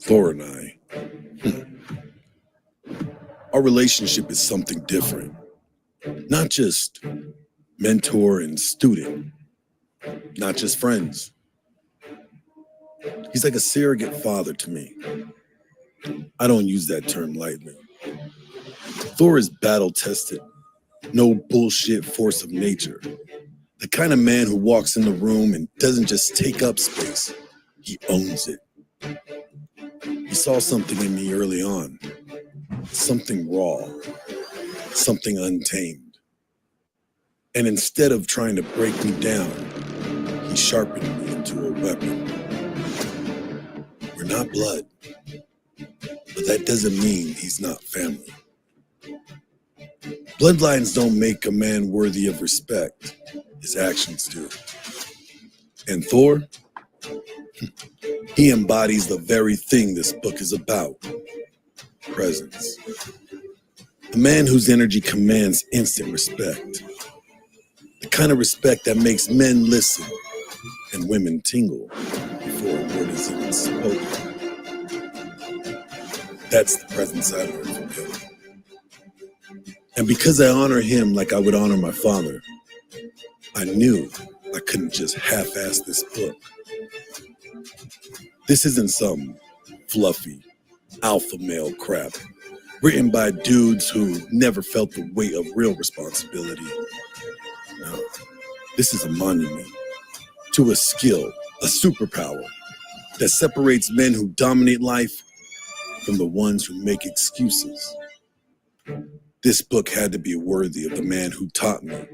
Thor and I, our relationship is something different. Not just mentor and student, not just friends. He's like a surrogate father to me. I don't use that term lightly. Thor is battle-tested, no bullshit force of nature. The kind of man who walks in the room and doesn't just take up space, he owns it. He saw something in me early on, something raw, something untamed. And instead of trying to break me down, he sharpened me into a weapon. We're not blood, but that doesn't mean he's not family. Bloodlines don't make a man worthy of respect. His actions do. And Thor, he embodies the very thing this book is about. Presence. A man whose energy commands instant respect. The kind of respect that makes men listen and women tingle before a word is even spoken. That's the presence I learned from him. And because I honor him like I would honor my father, I knew I couldn't just half-ass this book. This isn't some fluffy alpha male crap written by dudes who never felt the weight of real responsibility. No, this is a monument to a skill, a superpower that separates men who dominate life from the ones who make excuses. This book had to be worthy of the man who taught me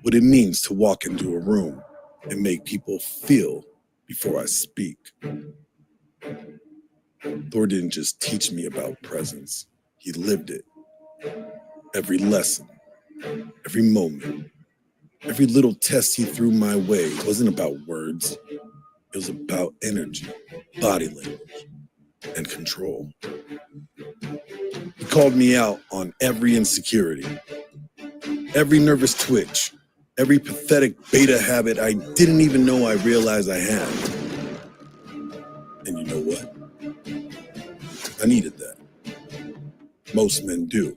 what it means to walk into a room and make people feel before I speak. Thor didn't just teach me about presence, he lived it. Every lesson, every moment, every little test he threw my way wasn't about words, it was about energy, body language, and control. He called me out on every insecurity, every nervous twitch, every pathetic beta habit I didn't even know I realized I had. And you know what? I needed that. Most men do.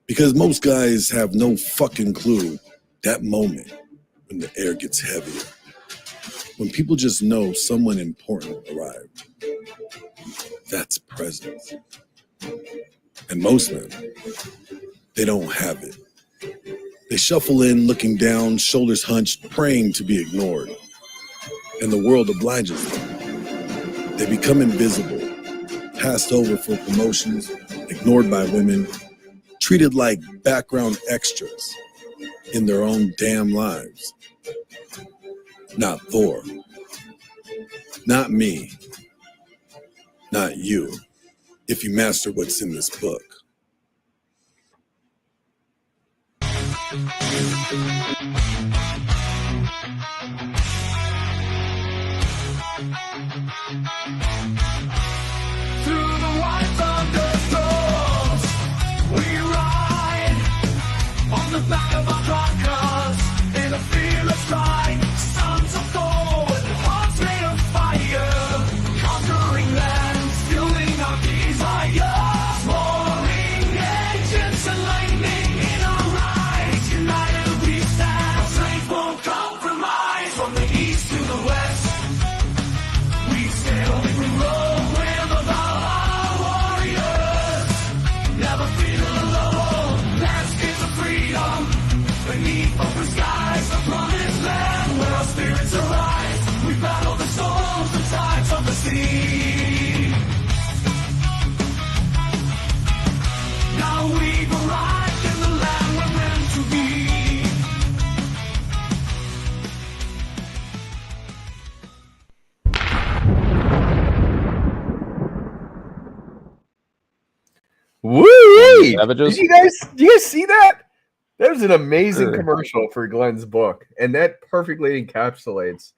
Because most guys have no fucking clue that moment when the air gets heavier. When people just know someone important arrived. That's presence. And most men, they don't have it. They shuffle in, looking down, shoulders hunched, praying to be ignored. And the world obliges them. They become invisible, passed over for promotions, ignored by women, treated like background extras in their own damn lives. Not Thor. Not me. Not you, if you master what's in this book. Through the white thunderstorms, we ride on the back of our truckers in a fearless ride. Sons of gold, hearts made of fire, conquering lands, fueling our desires. Roaring engines and lightning in our eyes. United we stand, our strength won't compromise. From the east to the west, we sail every road with our warriors. Never feel alone, landscapes of freedom. Beneath open skies, the promised land where our spirits arise. We battle the storms, the tides of the sea. Now we've arrived in the land we're meant to be. Woo! Savages? Did you guys see that? That was an amazing commercial for Glenn's book, and that perfectly encapsulates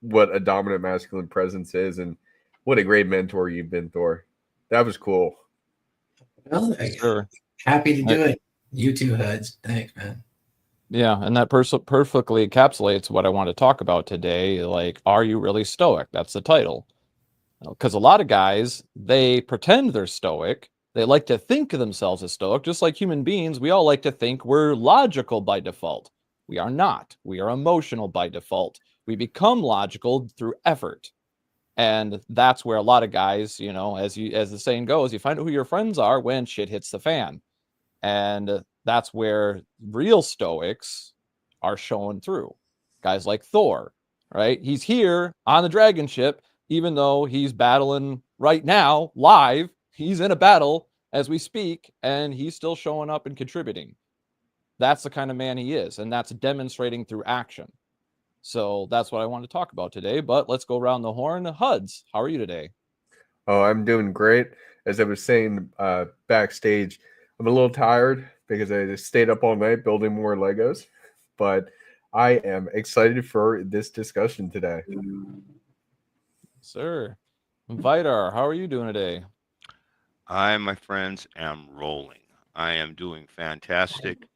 what a dominant masculine presence is, and what a great mentor you've been, Thor. That was cool. Well, Sure. happy to do it. You too, Huds. Thanks, man. Yeah, and that perfectly encapsulates what I want to talk about today. Like, are you really stoic? That's the title. Because a lot of guys, they pretend they're stoic. They like to think of themselves as stoic, just like human beings. We all like to think we're logical by default. We are not. We are emotional by default. We become logical through effort. And that's where a lot of guys, as the saying goes, you find out who your friends are when shit hits the fan. And that's where real stoics are showing through. Guys like Thor, right? He's here on the DragonShip, even though he's battling right now live. He's in a battle as we speak, and he's still showing up and contributing. That's the kind of man he is, and that's demonstrating through action. So that's what I want to talk about today. But let's go around the horn. Huds, how are you today? Oh, I'm doing great. As I was saying backstage, I'm a little tired because I just stayed up all night building more Legos, but I am excited for this discussion today. Sir, Vidar, how are you doing today? I, my friends, am rolling. I am doing fantastic.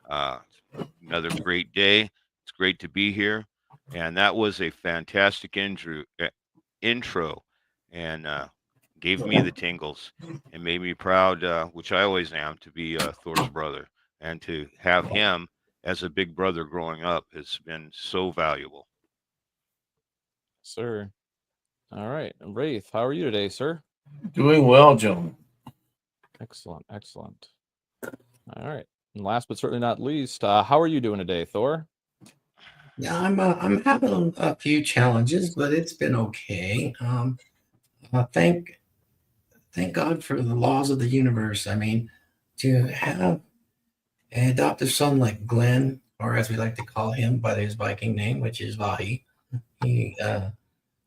Another great day. It's great to be here. And that was a fantastic intro and gave me the tingles and made me proud, which I always am, to be Thor's brother. And to have him as a big brother growing up has been so valuable. Sir. All right. Wraith, how are you today, sir? Doing well, gentlemen. Excellent. Excellent. All right. And last but certainly not least, how are you doing today, Thor? Yeah, I'm having a few challenges, but it's been okay. Thank God for the laws of the universe. I mean, to have an adoptive son like Glenn, or as we like to call him by his Viking name, which is Vahi, he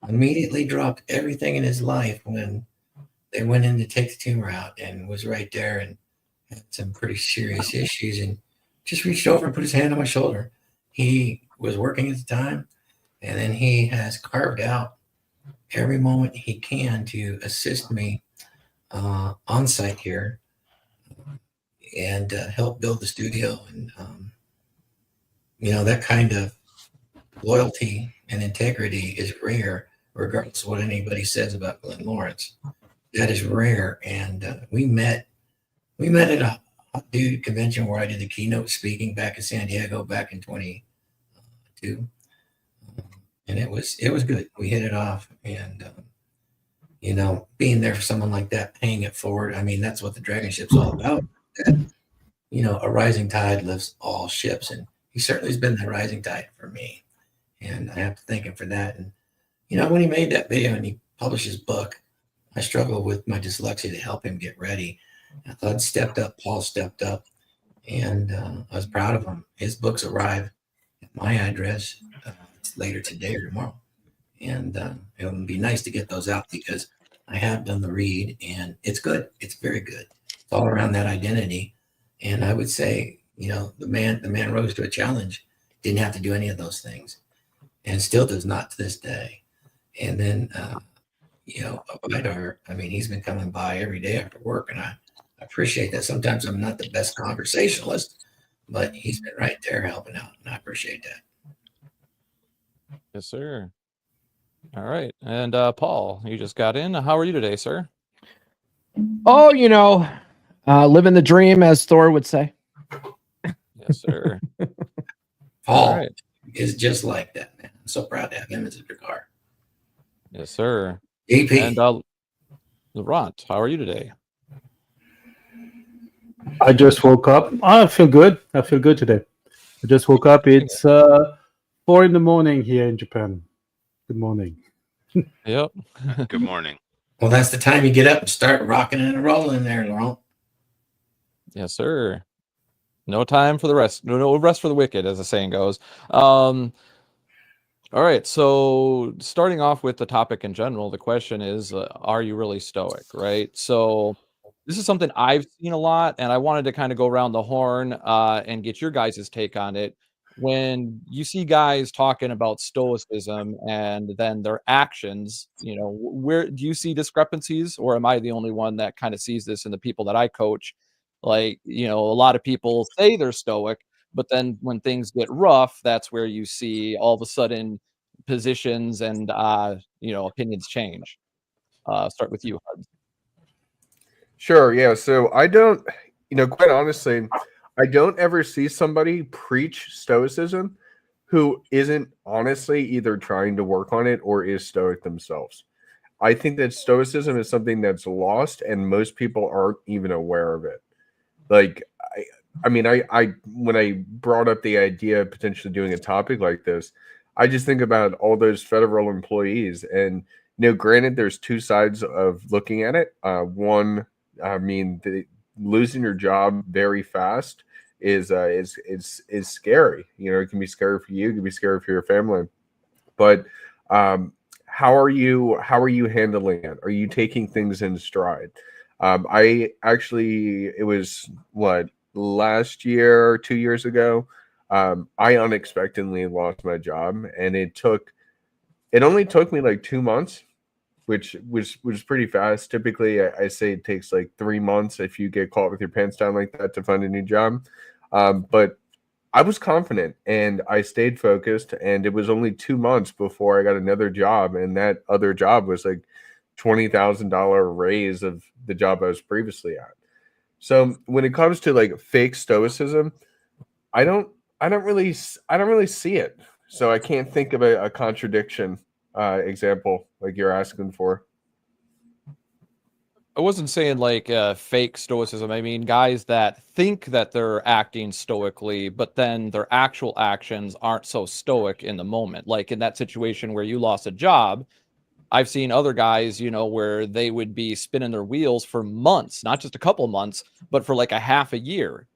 immediately dropped everything in his life when they went in to take the tumor out and was right there and had some pretty serious issues and just reached over and put his hand on my shoulder. He was working at the time, and then he has carved out every moment he can to assist me on site here and help build the studio. And, that kind of loyalty and integrity is rare, regardless of what anybody says about Glenn Lawrence. That is rare. And we met at a Hot Dude convention where I did the keynote speaking back in San Diego back in 22. And it was good. We hit it off. And, being there for someone like that, paying it forward. I mean, that's what the DragonShip's all about. That, a rising tide lifts all ships. And he certainly has been the rising tide for me. And I have to thank him for that. And, when he made that video and he published his book, I struggled with my dyslexia to help him get ready. I thought stepped up, Paul stepped up, and I was proud of him. His books arrive at my address later today or tomorrow. And it would be nice to get those out because I have done the read and it's good. It's very good. It's all around that identity. And I would say, the man rose to a challenge, didn't have to do any of those things and still does not to this day. And then, Vidar, I mean, he's been coming by every day after work and I appreciate that. Sometimes I'm not the best conversationalist, but he's been right there helping out and I appreciate that. Yes, sir. All right. And Paul, you just got in. How are you today, sir? Oh, living the dream, as Thor would say. Yes, sir. Paul right. is just like that, man. I'm so proud to have him as a car. Yes, sir. EP. And Laurent, how are you today? I just woke up. I feel good. I feel good today. I just woke up. It's 4 a.m. here in Japan. Good morning. Yep. Good morning. Well, that's the time you get up and start rocking and rolling there, Laurent. Yes, sir. No time for the rest. No rest for the wicked, as the saying goes. All right. So starting off with the topic in general, the question is, are you really stoic, right? So this is something I've seen a lot, and I wanted to kind of go around the horn and get your guys' take on it. When you see guys talking about stoicism and then their actions, where do you see discrepancies, or am I the only one that kind of sees this in the people that I coach? Like, a lot of people say they're stoic, But then when things get rough, that's where you see all of a sudden positions and opinions change. Start with you, Huds. Sure, yeah. So I don't, quite honestly, I don't ever see somebody preach stoicism who isn't honestly either trying to work on it or is stoic themselves. I think that stoicism is something that's lost and most people aren't even aware of it. Like I when I brought up the idea of potentially doing a topic like this, I just think about all those federal employees, and granted, there's two sides of looking at it. One, losing your job very fast is scary. It can be scary for you, it can be scary for your family. But how are you handling it? Are you taking things in stride? It was what, last year, 2 years ago, I unexpectedly lost my job, and it only took me like 2 months, which was pretty fast. Typically, I say it takes like 3 months if you get caught with your pants down like that to find a new job. But I was confident and I stayed focused, and it was only 2 months before I got another job, and that other job was like $20,000 raise of the job I was previously at. So when it comes to like fake stoicism, I don't really see it. So I can't think of a contradiction example like you're asking for. I wasn't saying like fake stoicism. I mean, guys that think that they're acting stoically, but then their actual actions aren't so stoic in the moment. Like in that situation where you lost a job, I've seen other guys, where they would be spinning their wheels for months, not just a couple months, but for like a half a year,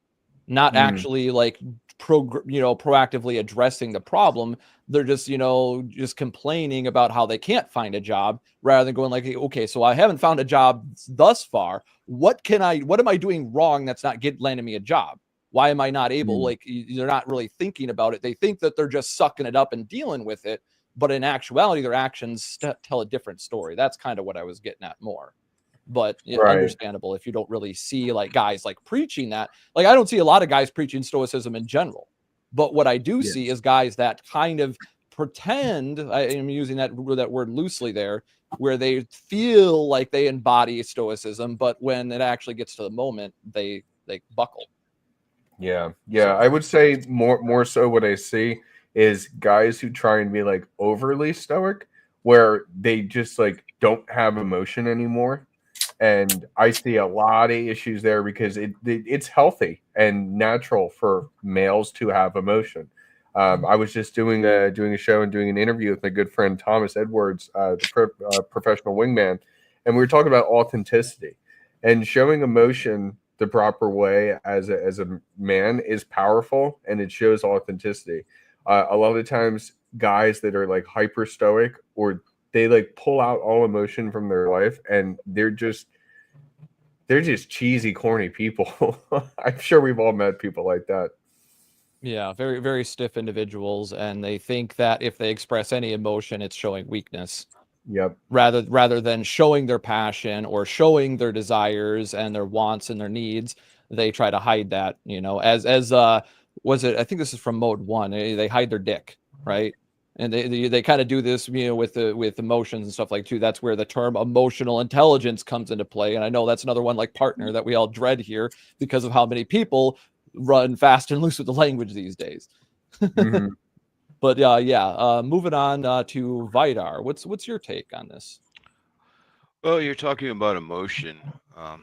not actually like proactively addressing the problem. They're just just complaining about how they can't find a job, rather than going like, okay, so I haven't found a job thus far, what am I doing wrong that's not landing me a job? Why am I not able? Like, they're not really thinking about it. They think that they're just sucking it up and dealing with it, but in actuality their actions tell a different story. That's kind of what I was getting at more. But Right. Understandable if you don't really see like guys like preaching that. Like, I don't see a lot of guys preaching stoicism in general, but what I do see is guys that kind of pretend, I am using that word loosely there, where they feel like they embody stoicism, but when it actually gets to the moment, they buckle. Yeah. I would say more so what I see is guys who try and be like overly stoic, where they just like don't have emotion anymore. And I see a lot of issues there because it's healthy and natural for males to have emotion. I was just doing a show and doing an interview with my good friend Thomas Edwards, the professional wingman, and we were talking about authenticity and showing emotion the proper way as a man is powerful, and it shows authenticity. A lot of the times, guys that are like hyper stoic, or they like pull out all emotion from their life, and they're just cheesy, corny people. I'm sure we've all met people like that. Yeah, very, very stiff individuals, and they think that if they express any emotion, it's showing weakness. Yep. Rather than showing their passion or showing their desires and their wants and their needs, they try to hide that. As was it? I think this is from Mode 1. They hide their dick, right? And they kind of do this, with emotions and stuff like too. That's where the term emotional intelligence comes into play. And I know that's another one like partner that we all dread here because of how many people run fast and loose with the language these days. Mm-hmm. But moving on to Vidar. What's your take on this? Well, you're talking about emotion. I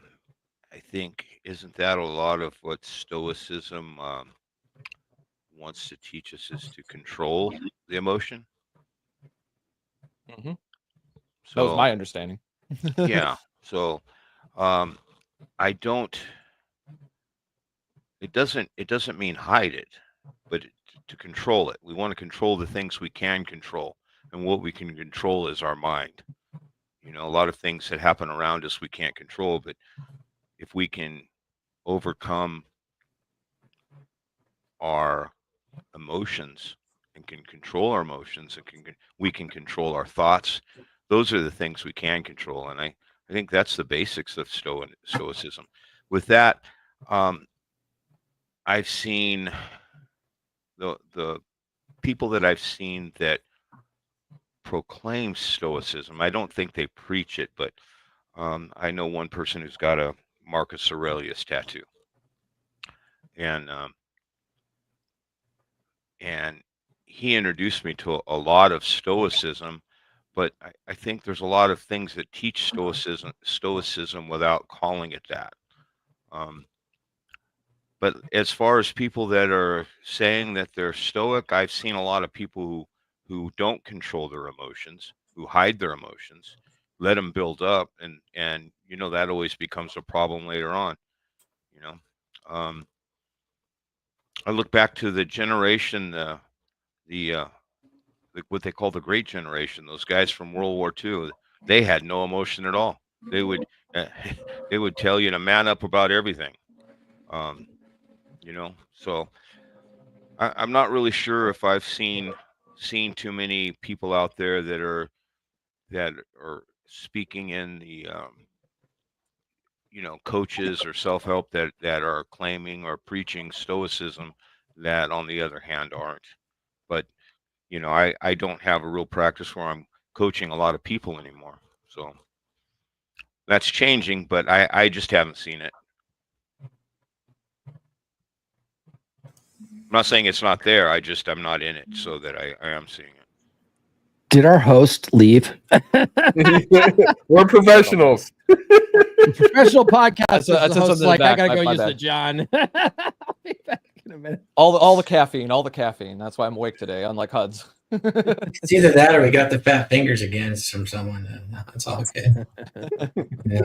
think, isn't that a lot of what Stoicism wants to teach us, is to control the emotion? Mm-hmm. That was So my understanding. yeah. So I don't. It doesn't mean hide it, but to control it. We want to control the things we can control, and what we can control is our mind. A lot of things that happen around us we can't control, but if we can overcome our emotions and can control our emotions, and we can control our thoughts. Those are the things we can control, and I think that's the basics of Stoicism. With that, I've seen the people that I've seen that proclaim Stoicism, I don't think they preach it, but I know one person who's got a Marcus Aurelius tattoo, and he introduced me to a lot of Stoicism, but I think there's a lot of things that teach Stoicism without calling it that. But as far as people that are saying that they're Stoic, I've seen a lot of people who don't control their emotions, who hide their emotions, let them build up, and that always becomes a problem later on. You know, I look back to the generation, the what they call the Great Generation, those guys from World War II. They had no emotion at all. They would they would tell you to man up about everything. So I'm not really sure if I've seen too many people out there that are speaking in the coaches or self-help that are claiming or preaching Stoicism that on the other hand aren't. But I don't have a real practice where I'm coaching a lot of people anymore. So that's changing, but I just haven't seen it. I'm not saying it's not there. I'm not in it, so that I am seeing it. Did our host leave? We're professionals. Professional podcast. I said something like, I back. gotta go My use the bad. John. I'll be back in a minute. All the caffeine. That's why I'm awake today, unlike Huds. It's either that or we got the fat fingers again from someone. That's all good. Yeah.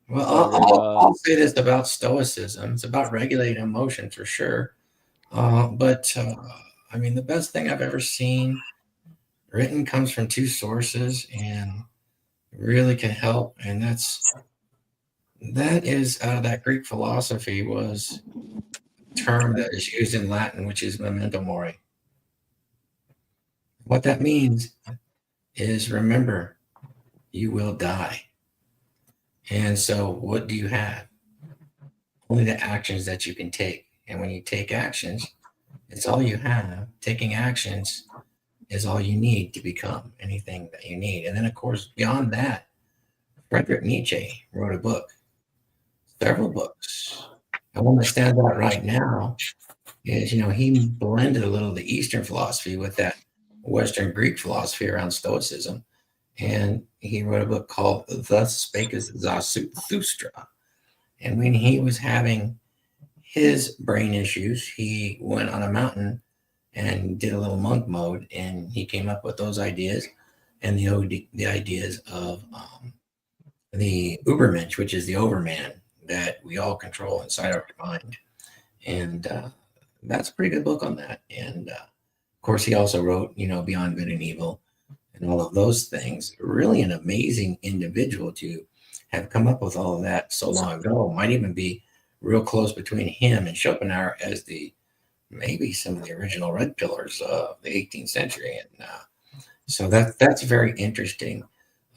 Well, I'll say this about Stoicism. It's about regulating emotion for sure. But I mean, the best thing I've ever seen written comes from two sources and really can help. And that is out of that Greek philosophy was a term that is used in Latin, which is memento mori. What that means is remember, you will die. And so what do you have? Only the actions that you can take. And when you take actions, it's all you have. Taking actions is all you need to become anything that you need. And then, of course, beyond that, Friedrich Nietzsche wrote a book, several books. And one that stands out right now is, he blended a little of the Eastern philosophy with that Western Greek philosophy around Stoicism. And he wrote a book called Thus Spake Zarathustra. And when he was having his brain issues, he went on a mountain and did a little monk mode, and he came up with those ideas and the ideas of the Ubermensch, which is the overman that we all control inside our mind. And that's a pretty good book on that. And of course, he also wrote, Beyond Good and Evil and all of those things. Really an amazing individual to have come up with all of that so long ago. Might even be real close between him and Schopenhauer as maybe some of the original red pillars of the 18th century. And so that's very interesting.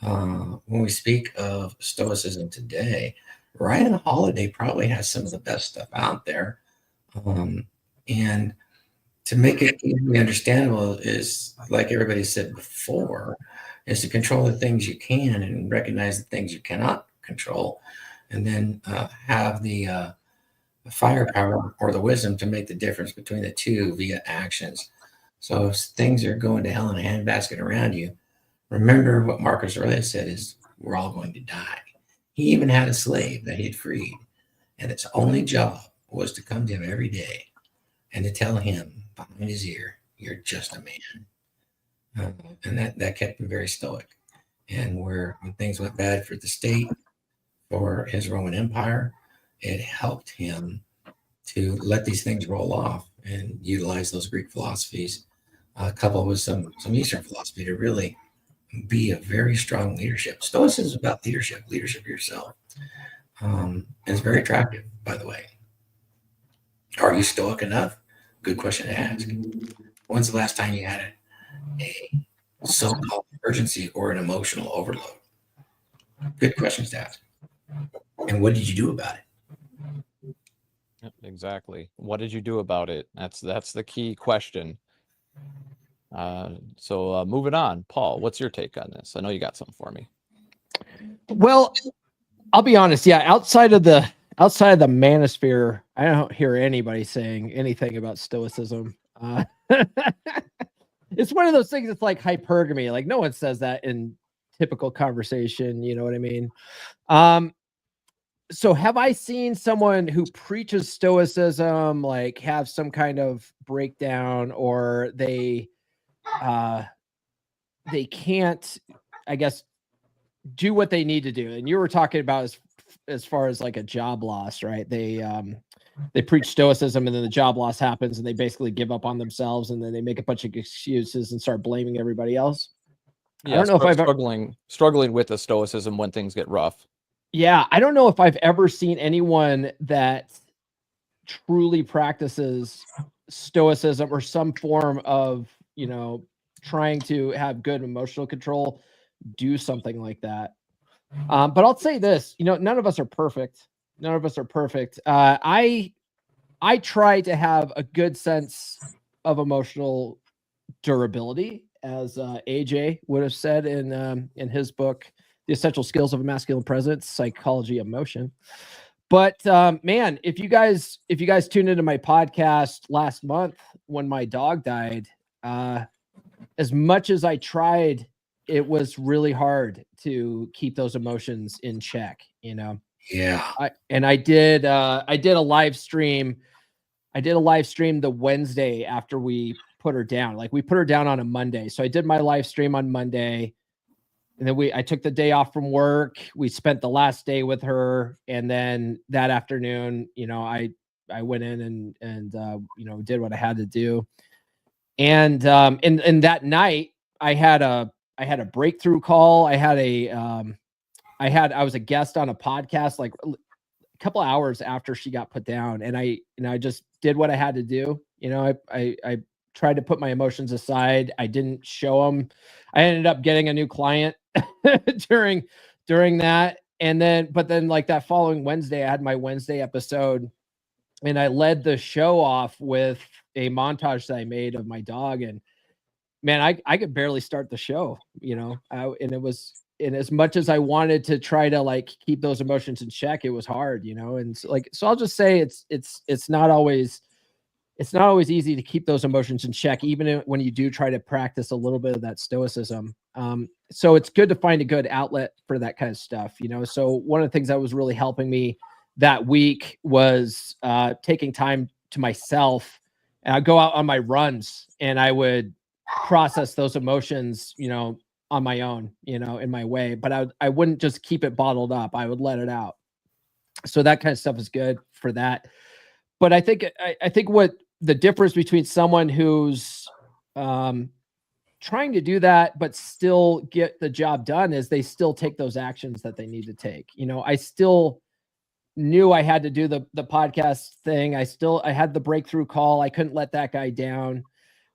When we speak of Stoicism today, Ryan Holiday probably has some of the best stuff out there. And to make it easily understandable is, like everybody said before, is to control the things you can and recognize the things you cannot control, and then have the firepower or the wisdom to make the difference between the two via actions. So if things are going to hell in a handbasket around you, remember what Marcus Aurelius said is we're all going to die. He even had a slave that he had freed, and its only job was to come to him every day and to tell him behind his ear, you're just a man. And that kept him very stoic. And when things went bad for the state, for his Roman Empire, it helped him to let these things roll off and utilize those Greek philosophies, coupled with some Eastern philosophy to really be a very strong leadership. Stoicism is about leadership yourself. It's very attractive, by the way. Are you stoic enough? Good question to ask. When's the last time you had a so-called emergency or an emotional overload? Good questions to ask. And what did you do about it? Yep, exactly. What did you do about it? That's the key question. So moving on, Paul, what's your take on this? I know you got something for me. Well, I'll be honest. Yeah, outside of the manosphere, I don't hear anybody saying anything about stoicism. It's one of those things. It's like hypergamy. Like no one says that in typical conversation. You know what I mean? So have I seen someone who preaches stoicism like have some kind of breakdown, or they can't, I guess, do what they need to do? And you were talking about as far as like a job loss, right? They preach stoicism and then the job loss happens and they basically give up on themselves and then they make a bunch of excuses and start blaming everybody else. Yeah, I don't know if I've struggling with the stoicism when things get rough. Yeah, I don't know if I've ever seen anyone that truly practices stoicism or some form of, trying to have good emotional control do something like that. But I'll say this, none of us are perfect. None of us are perfect. I try to have a good sense of emotional durability, as AJ would have said in his book, The Essential Skills of a Masculine Presence, Psychology of Motion. But man, if you guys tuned into my podcast last month when my dog died, as much as I tried, it was really hard to keep those emotions in check. Yeah. I did a live stream. I did a live stream the Wednesday after we put her down. Like we put her down on a Monday. So I did my live stream on Monday. And then I took the day off from work. We spent the last day with her. And then that afternoon, I went in and did what I had to do. And that night I had a breakthrough call. I was a guest on a podcast like a couple of hours after she got put down. And I just did what I had to do. I tried to put my emotions aside. I didn't show them. I ended up getting a new client during that. But then like that following Wednesday, I had my Wednesday episode and I led the show off with a montage that I made of my dog. And man, I could barely start the show, and as much as I wanted to try to like keep those emotions in check, it was hard, and so I'll just say it's not always easy to keep those emotions in check, even when you do try to practice a little bit of that stoicism. So it's good to find a good outlet for that kind of stuff, So one of the things that was really helping me that week was taking time to myself. And I'd go out on my runs and I would process those emotions, on my own, in my way. But I wouldn't just keep it bottled up. I would let it out. So that kind of stuff is good for that. But I think what the difference between someone who's trying to do that but still get the job done is they still take those actions that they need to take. I still knew I had to do the podcast thing. I had the breakthrough call. I couldn't let that guy down.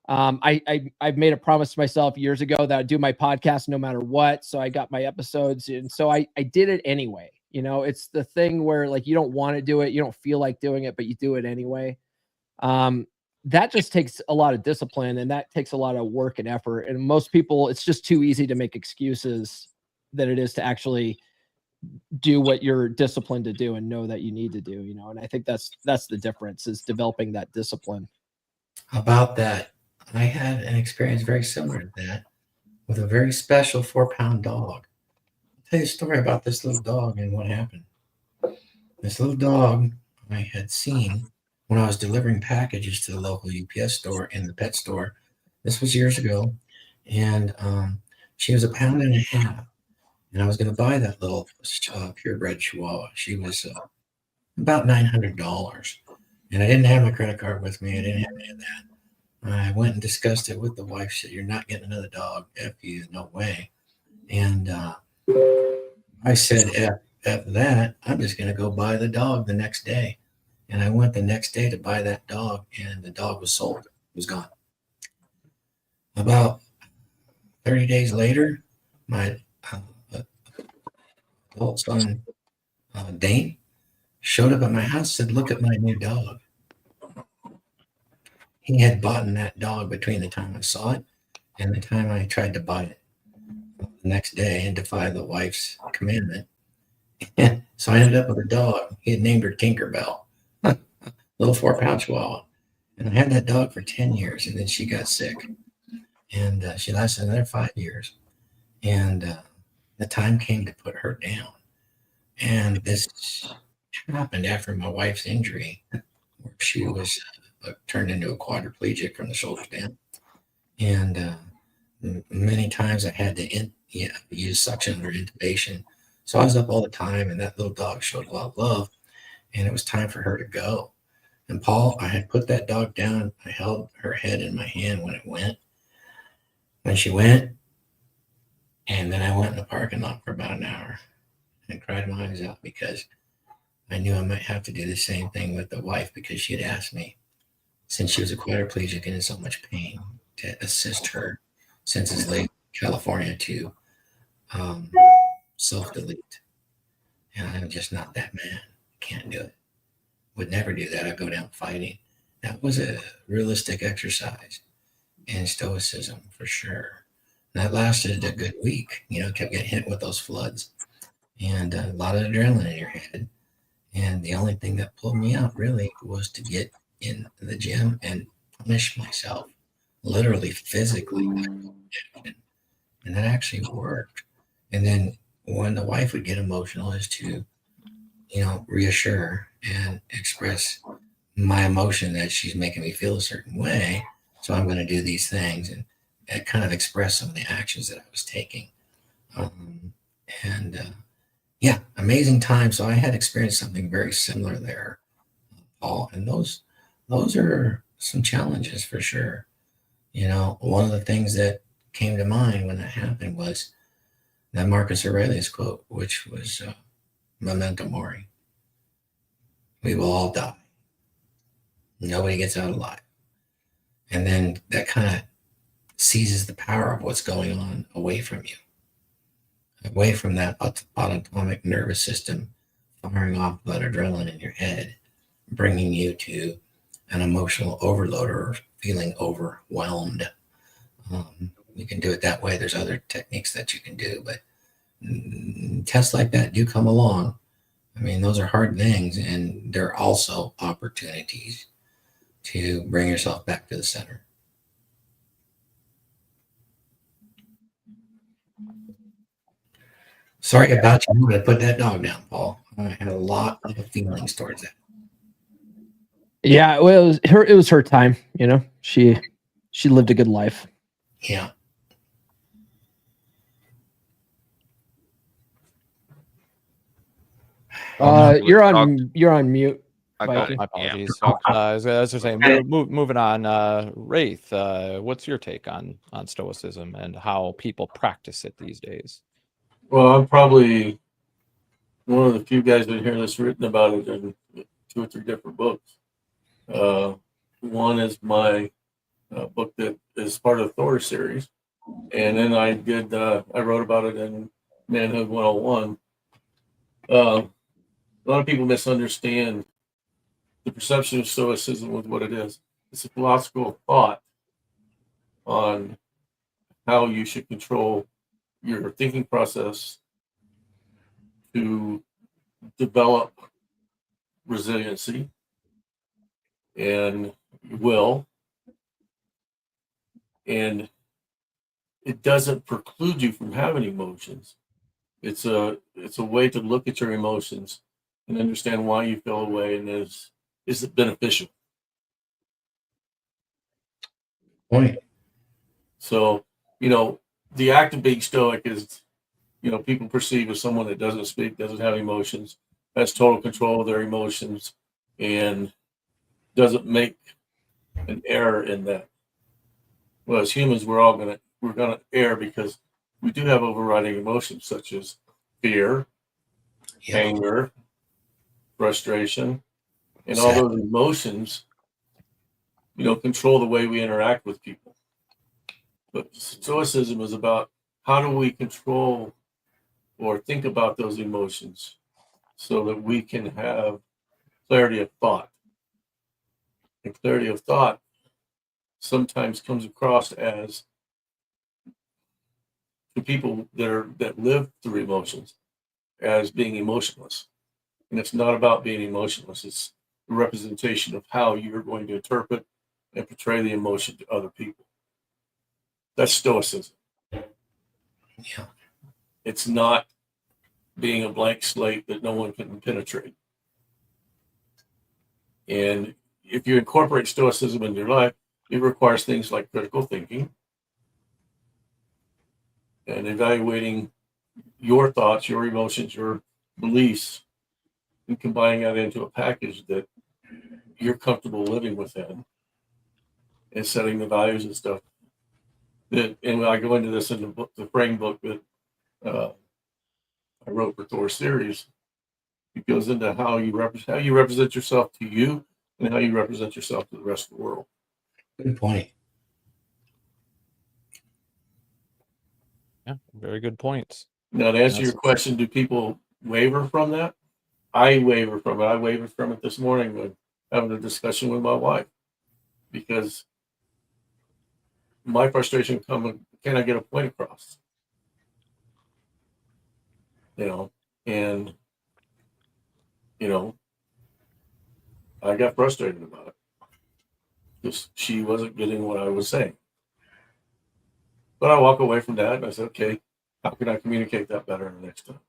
I've made a promise to myself years ago that I'd do my podcast no matter what. So I got my episodes. And so I did it anyway. It's the thing where like, you don't want to do it. You don't feel like doing it, but you do it anyway. That just takes a lot of discipline and that takes a lot of work and effort. And most people, it's just too easy to make excuses than it is to actually do what you're disciplined to do and know that you need to do, and I think that's the difference, is developing that discipline. About that, I had an experience very similar to that with a very special 4-pound dog. I'll tell you a story about this little dog and what happened. This little dog I had seen when I was delivering packages to the local UPS store and the pet store. This was years ago. And she was 1.5 pounds. And I was going to buy that little purebred Chihuahua. She was about $900. And I didn't have my credit card with me. I didn't have any of that. I went and discussed it with the wife. She said, "You're not getting another dog. F you, no way." And I said, F that. I'm just going to go buy the dog the next day. And I went the next day to buy that dog, and the dog was sold. It was gone. About 30 days later, my adult son, Dane, showed up at my house, said, "Look at my new dog." He had bought that dog between the time I saw it and the time I tried to buy it the next day and defy the wife's commandment. So I ended up with a dog. He had named her Tinkerbell, little 4-pound Chihuahua. And I had that dog for 10 years, and then she got sick. And she lasted another 5 years. And the time came to put her down. And this happened after my wife's injury, where she was turned into a quadriplegic from the shoulders down. And many times I had to use suction or intubation. So I was up all the time, and that little dog showed a lot of love, and it was time for her to go. And Paul, I had put that dog down. I held her head in my hand when it went. When she went, and then I went in the parking lot for about an hour and cried my eyes out because I knew I might have to do the same thing with the wife, because she had asked me, since she was a quadriplegic and in so much pain, to assist her since it's late California to self-delete. And I'm just not that man. Can't do it. Would never do that. I'd go down fighting. That was a realistic exercise in stoicism for sure. And that lasted a good week. Kept getting hit with those floods and a lot of adrenaline in your head. And the only thing that pulled me out really was to get in the gym and punish myself, literally, physically. And that actually worked. And then when the wife would get emotional, is to, reassure and express my emotion that she's making me feel a certain way. So I'm going to do these things and kind of express some of the actions that I was taking. Yeah, amazing time. So I had experienced something very similar there, Paul. And those are some challenges for sure. One of the things that came to mind when that happened was that Marcus Aurelius quote, which was memento mori. We will all die. Nobody gets out alive. And then that kind of seizes the power of what's going on away from you, away from that autonomic nervous system firing off that adrenaline in your head, bringing you to an emotional overload or feeling overwhelmed. You can do it that way. There's other techniques that you can do, but tests like that do come along. I mean, those are hard things, and they're also opportunities to bring yourself back to the center. Sorry about you. I'm going to put that dog down, Paul. I had a lot of feelings towards that. Yeah, well, it was her time. She lived a good life. Yeah. You're on mute. I got Mikey. it. My Yeah. apologies. As I was saying, moving on, Wraith, what's your take on Stoicism and how people practice it these days? Well, I'm probably one of the few guys in here that's written about it in 2 or 3 different books. One is my book that is part of the Thor series, and then I wrote about it in Manhood 101. A lot of people misunderstand the perception of Stoicism with what it is. It's a philosophical thought on how you should control your thinking process to develop resiliency and will. And it doesn't preclude you from having emotions. It's a way to look at your emotions and understand why you feel a way, and is it beneficial? Point. So, the act of being stoic is, people perceive as someone that doesn't speak, doesn't have emotions, has total control of their emotions, and doesn't make an error in that. Well, as humans, we're gonna err because we do have overriding emotions such as fear, anger, frustration, and all those emotions, control the way we interact with people. But Stoicism is about how do we control or think about those emotions so that we can have clarity of thought. And clarity of thought sometimes comes across as, to people that live through emotions, as being emotionless. And it's not about being emotionless. It's a representation of how you're going to interpret and portray the emotion to other people. That's Stoicism. Yeah. It's not being a blank slate that no one can penetrate. And if you incorporate Stoicism in your life, it requires things like critical thinking and evaluating your thoughts, your emotions, your beliefs, and combining that into a package that you're comfortable living within, and setting the values and stuff. And I go into this in the book, the frame book that I wrote for Thor series. It goes into how you represent yourself to you, and how you represent yourself to the rest of the world. Good point. Yeah, very good points. Now, to answer Yes. your question, do people waver from that? I waver from it. I wavered from it this morning when having a discussion with my wife, because my frustration coming, can I get a point across? And I got frustrated about it because she wasn't getting what I was saying. But I walk away from that and I said, okay, how can I communicate that better the next time?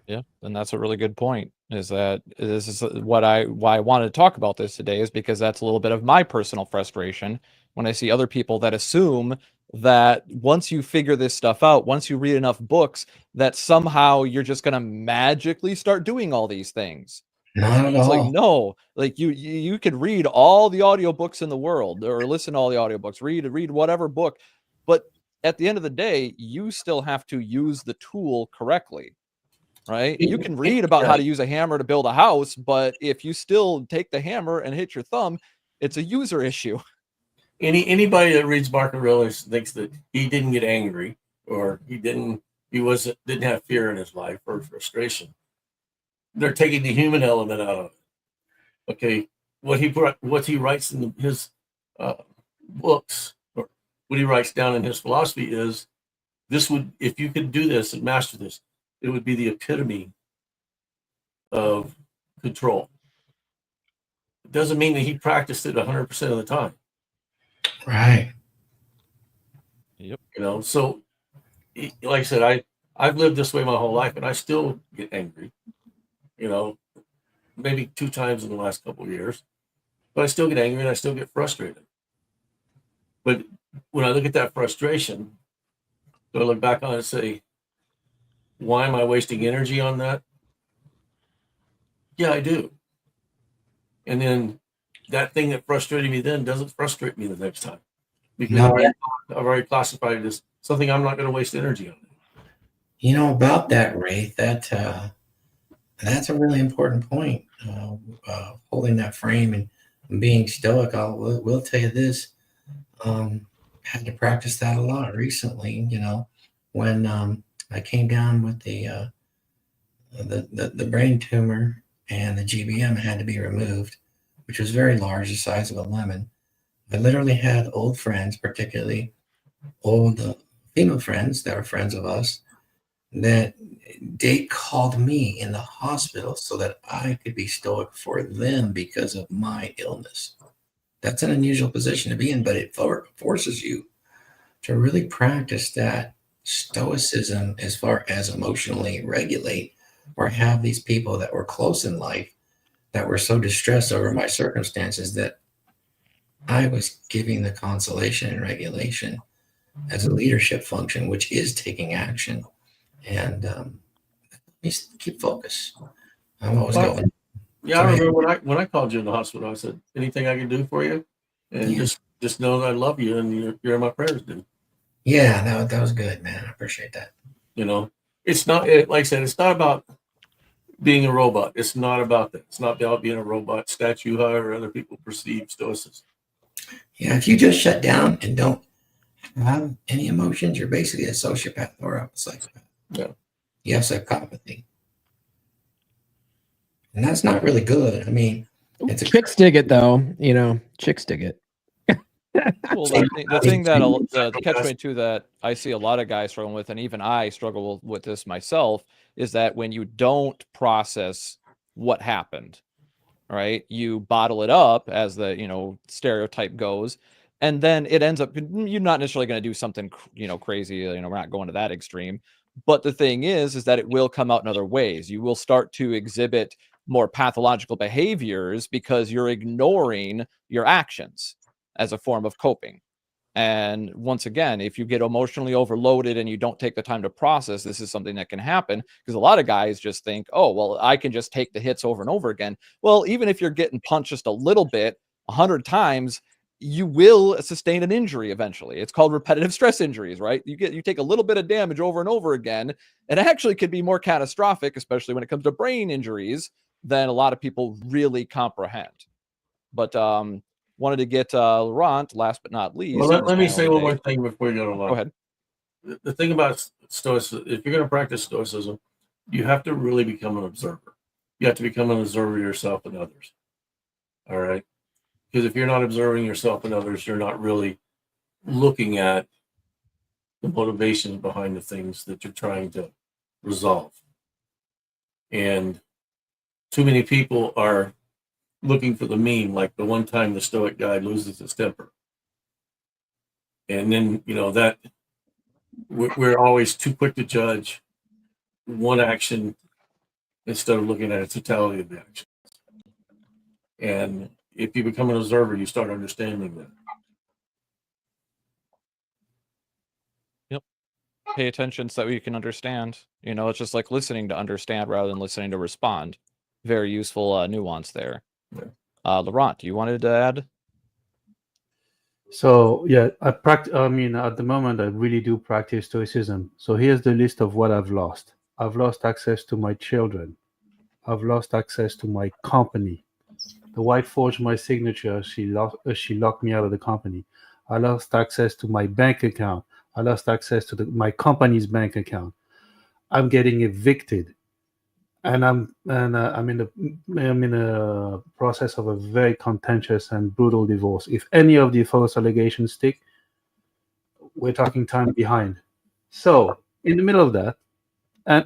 Yeah, and that's a really good point. Is that this is why I wanted to talk about this today, is because that's a little bit of my personal frustration when I see other people that assume that once you figure this stuff out, once you read enough books, that somehow you're just going to magically start doing all these things. Not at It's like, all. no, like you could read all the audiobooks in the world, or listen to all the audiobooks, read whatever book, but at the end of the day, you still have to use the tool correctly. Right? You can read about how to use a hammer to build a house, but if you still take the hammer and hit your thumb, it's a user issue. Anybody that reads Mark Aurelius thinks that he didn't get angry, or didn't have fear in his life or frustration. They're taking the human element out of it. Okay, what he writes in his books, or what he writes down in his philosophy is, this would, if you could do this and master this, it would be the epitome of control. It doesn't mean that he practiced it 100% of the time. Right. Yep. So like I said, I've lived this way my whole life, and I still get angry, maybe 2 times in the last couple of years, but I still get angry and I still get frustrated. But when I look at that frustration, do I look back on it and say, why am I wasting energy on that? Yeah, I do. And then that thing that frustrated me then doesn't frustrate me the next time, because No. I've already classified it as something I'm not going to waste energy on. About that, Ray, that's a really important point. Holding that frame and being stoic. We'll tell you this. Had to practice that a lot recently. When I came down with the brain tumor, and the GBM had to be removed, which was very large, the size of a lemon. I literally had old friends, particularly old female friends that were friends of us, that they called me in the hospital so that I could be stoic for them because of my illness. That's an unusual position to be in, but it forces you to really practice that stoicism as far as emotionally regulate, or have these people that were close in life that were so distressed over my circumstances that I was giving the consolation and regulation as a leadership function, which is taking action. And keep focus. I'm always going. Yeah, I remember when I called you in the hospital, I said, anything I can do for you? And just know that I love you, and you're in my prayers, dude. Yeah, that was good, man. I appreciate that. It's not, like I said, it's not about being a robot. It's not about that. It's not about being a robot statue, however other people perceive stoicism. Yeah, if you just shut down and don't have any emotions, you're basically a sociopath or a psychopath. Yeah. You have psychopathy. And that's not really good. I mean, it's a Chicks dig it though, chicks dig it. Well, the thing that the catch-22 that I see a lot of guys struggling with, and even I struggle with this myself, is that when you don't process what happened, right, you bottle it up, as the stereotype goes, and then it ends up, you're not necessarily going to do something crazy. We're not going to that extreme, but the thing is that it will come out in other ways. You will start to exhibit more pathological behaviors because you're ignoring your actions as a form of coping. And once again, if you get emotionally overloaded and you don't take the time to process, this is something that can happen, because a lot of guys just think, oh, well, I can just take the hits over and over again. Well, even if you're getting punched just a little bit 100 times, you will sustain an injury eventually. It's called repetitive stress injuries, right? You take a little bit of damage over and over again, and it actually could be more catastrophic, especially when it comes to brain injuries, than a lot of people really comprehend. But wanted to get Laurent, last but not least. Well, let me say one more today. thing before you go to lunch. Go ahead. The thing about Stoicism, if you're going to practice Stoicism, you have to really become an observer. You have to become an observer of yourself and others. All right? Because if you're not observing yourself and others, you're not really looking at the motivations behind the things that you're trying to resolve. And too many people are looking for the meme, like the one time the Stoic guy loses his temper. And then, that we're always too quick to judge one action instead of looking at the totality of the action. And if you become an observer, you start understanding that. Yep. Pay attention so that you can understand. It's just like listening to understand rather than listening to respond. Very useful nuance there. Yeah. Laurent, you wanted to add? So yeah, at the moment, I really do practice Stoicism. So here's the list of what I've lost. I've lost access to my children. I've lost access to my company. The wife forged my signature. She locked me out of the company. I lost access to my bank account. I lost access to my company's bank account. I'm getting evicted, and I'm in a process of a very contentious and brutal divorce. If any of the false allegations stick, we're talking time behind. So in the middle of that, and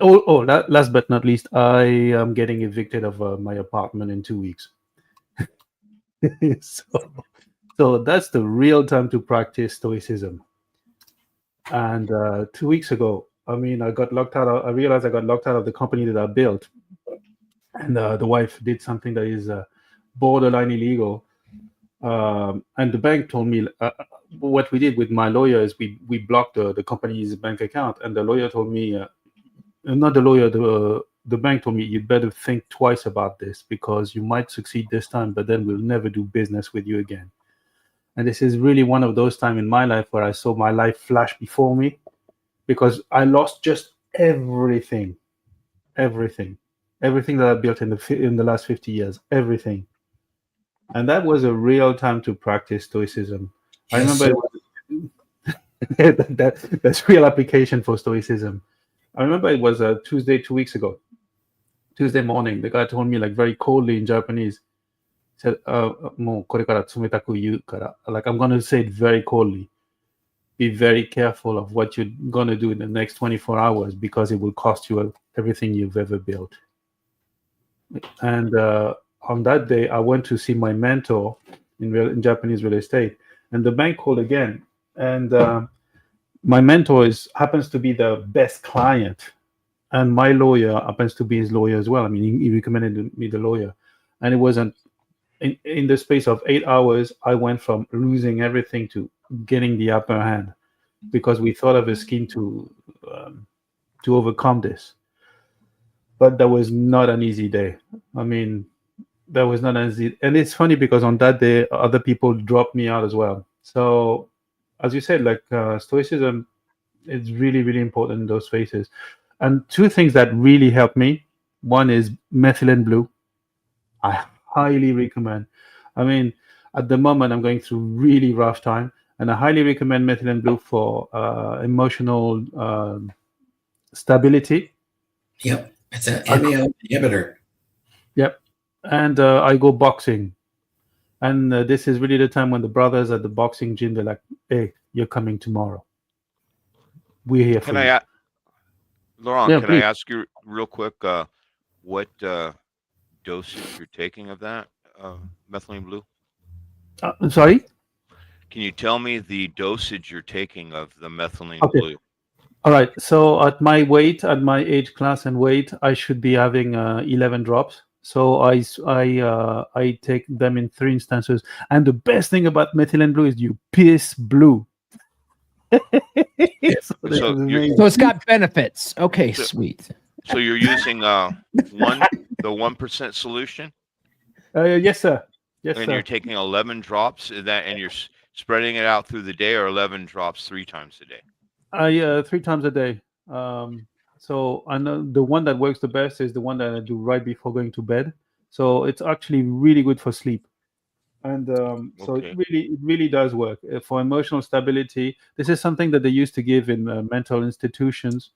last but not least, I am getting evicted of my apartment in 2 weeks. So that's the real time to practice Stoicism. And 2 weeks ago, I got locked out. I realized I got locked out of the company that I built, and the wife did something that is borderline illegal. And the bank told me what we did with my lawyer is we blocked the company's bank account, and the lawyer told me, not the lawyer, the bank told me, you'd better think twice about this because you might succeed this time, but then we'll never do business with you again. And this is really one of those times in my life where I saw my life flash before me, because I lost just everything that I built in the last 50 years, everything. And that was a real time to practice Stoicism. Yes, I remember that's real application for Stoicism. I remember it was a Tuesday 2 weeks ago. Tuesday morning, the guy told me, like, very coldly in Japanese, said, "Mo korekara tsumetaku iu kara." Like, I'm going to say it very coldly. Be very careful of what you're going to do in the next 24 hours because it will cost you everything you've ever built. And on that day, I went to see my mentor in Japanese real estate, and the bank called again. And my mentor happens to be the best client, and my lawyer happens to be his lawyer as well. He recommended me the lawyer, and it wasn't in the space of 8 hours. I went from losing everything to getting the upper hand because we thought of a scheme to overcome this. But that was not an easy day. That was not an easy. And it's funny because on that day, other people dropped me out as well. So, as you said, like Stoicism is really, really important in those phases. And two things that really helped me. One is methylene blue. I highly recommend. At the moment, I'm going through really rough time, and I highly recommend methylene blue for emotional stability. Yep, it's an MEO inhibitor. Yep. And I go boxing. And this is really the time when the brothers at the boxing gym, they're like, hey, you're coming tomorrow. We're here for Can you. Laurent, Yeah, can I please. ask you real quick what dosage you're taking of that methylene blue? I'm sorry? Can you tell me the dosage you're taking of the methylene Okay. blue? All right. So at my weight, at my age class and weight, I should be having 11 drops. So I take them in 3 instances. And the best thing about methylene blue is you piss blue. So this is So amazing. So it's got benefits. Okay, So- sweet. so you're using the 1% solution, Yes, sir. Yes, and sir. you're taking 11 drops of that, and you're spreading it out through the day, or 11 drops 3 times a day. I 3 times a day. So I know the one that works the best is the one that I do right before going to bed. So it's actually really good for sleep. And so Okay. it really does work for emotional stability. This is something that they used to give in mental institutions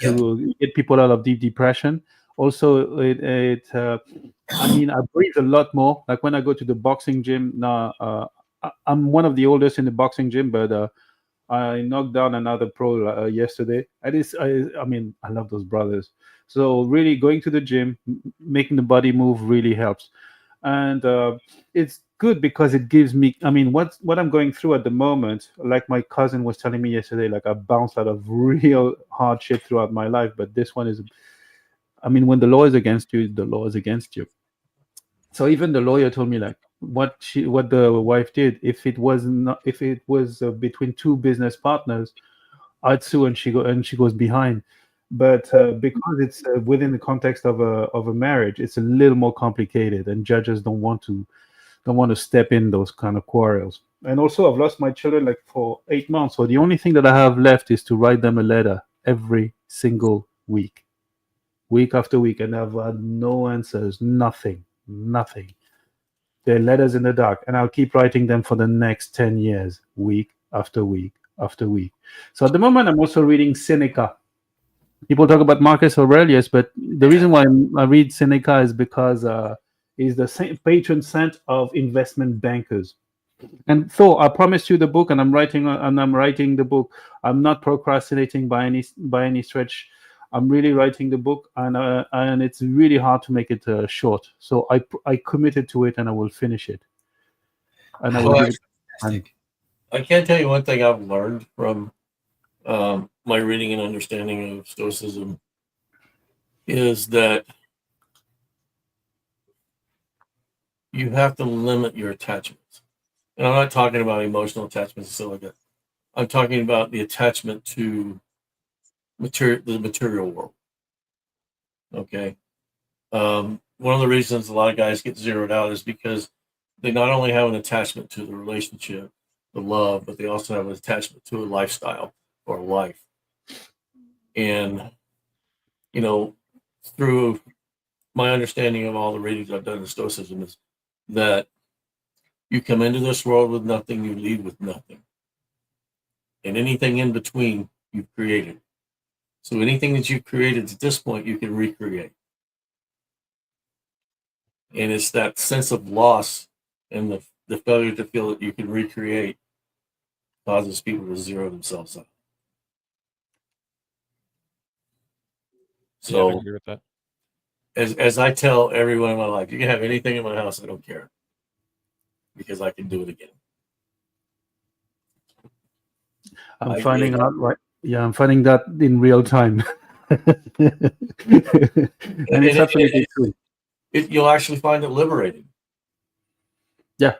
to get people out of deep depression. Also, I mean, I breathe a lot more. Like when I go to the boxing gym now, I'm one of the oldest in the boxing gym, but I knocked down another pro yesterday. I mean, I love those brothers. So really, going to the gym, making the body move really helps, and it's good because it gives me. I mean, what I'm going through at the moment, like my cousin was telling me yesterday, like I bounced out of real hardship throughout my life, but this one is. I mean, when the law is against you, the law is against you. So even the lawyer told me like what the wife did, if it was not, if it was between 2 business partners, I'd sue, and she goes behind. But because it's within the context of a marriage, it's a little more complicated, and judges don't want to step in those kind of quarrels. And also, I've lost my children like for 8 months, so the only thing that I have left is to write them a letter every single week, week after week, and I've had no answers, nothing. They're letters in the dark, and I'll keep writing them for the next 10 years, week after week after week. So at the moment, I'm also reading Seneca. People talk about Marcus Aurelius, but the reason why I read Seneca is because he's the patron saint of investment bankers. And Thor, I promised you the book, and I'm writing the book. I'm not procrastinating by any stretch. I'm really writing the book, and it's really hard to make it short. So I committed to it, and I will finish it. And I will give it time. I can't tell you one thing I've learned from my reading and understanding of Stoicism is that you have to limit your attachments. And I'm not talking about emotional attachments and stuff like that. I'm talking about the attachment to the material world. Okay. One of the reasons a lot of guys get zeroed out is because they not only have an attachment to the relationship, the love, but they also have an attachment to a lifestyle or a life. And, you know, through my understanding of all the readings I've done in Stoicism is that you come into this world with nothing, you leave with nothing. And anything in between, you've created. So anything that you've created at this point, you can recreate. And it's that sense of loss and the failure to feel that you can recreate causes people to zero themselves out. Yeah, I So agree with that. as I tell everyone in my life, you can have anything in my house, I don't care. Because I can do it again. I'm finding out right. Yeah, I'm finding that in real time. And it's absolutely true. You'll actually find it liberating. Yeah.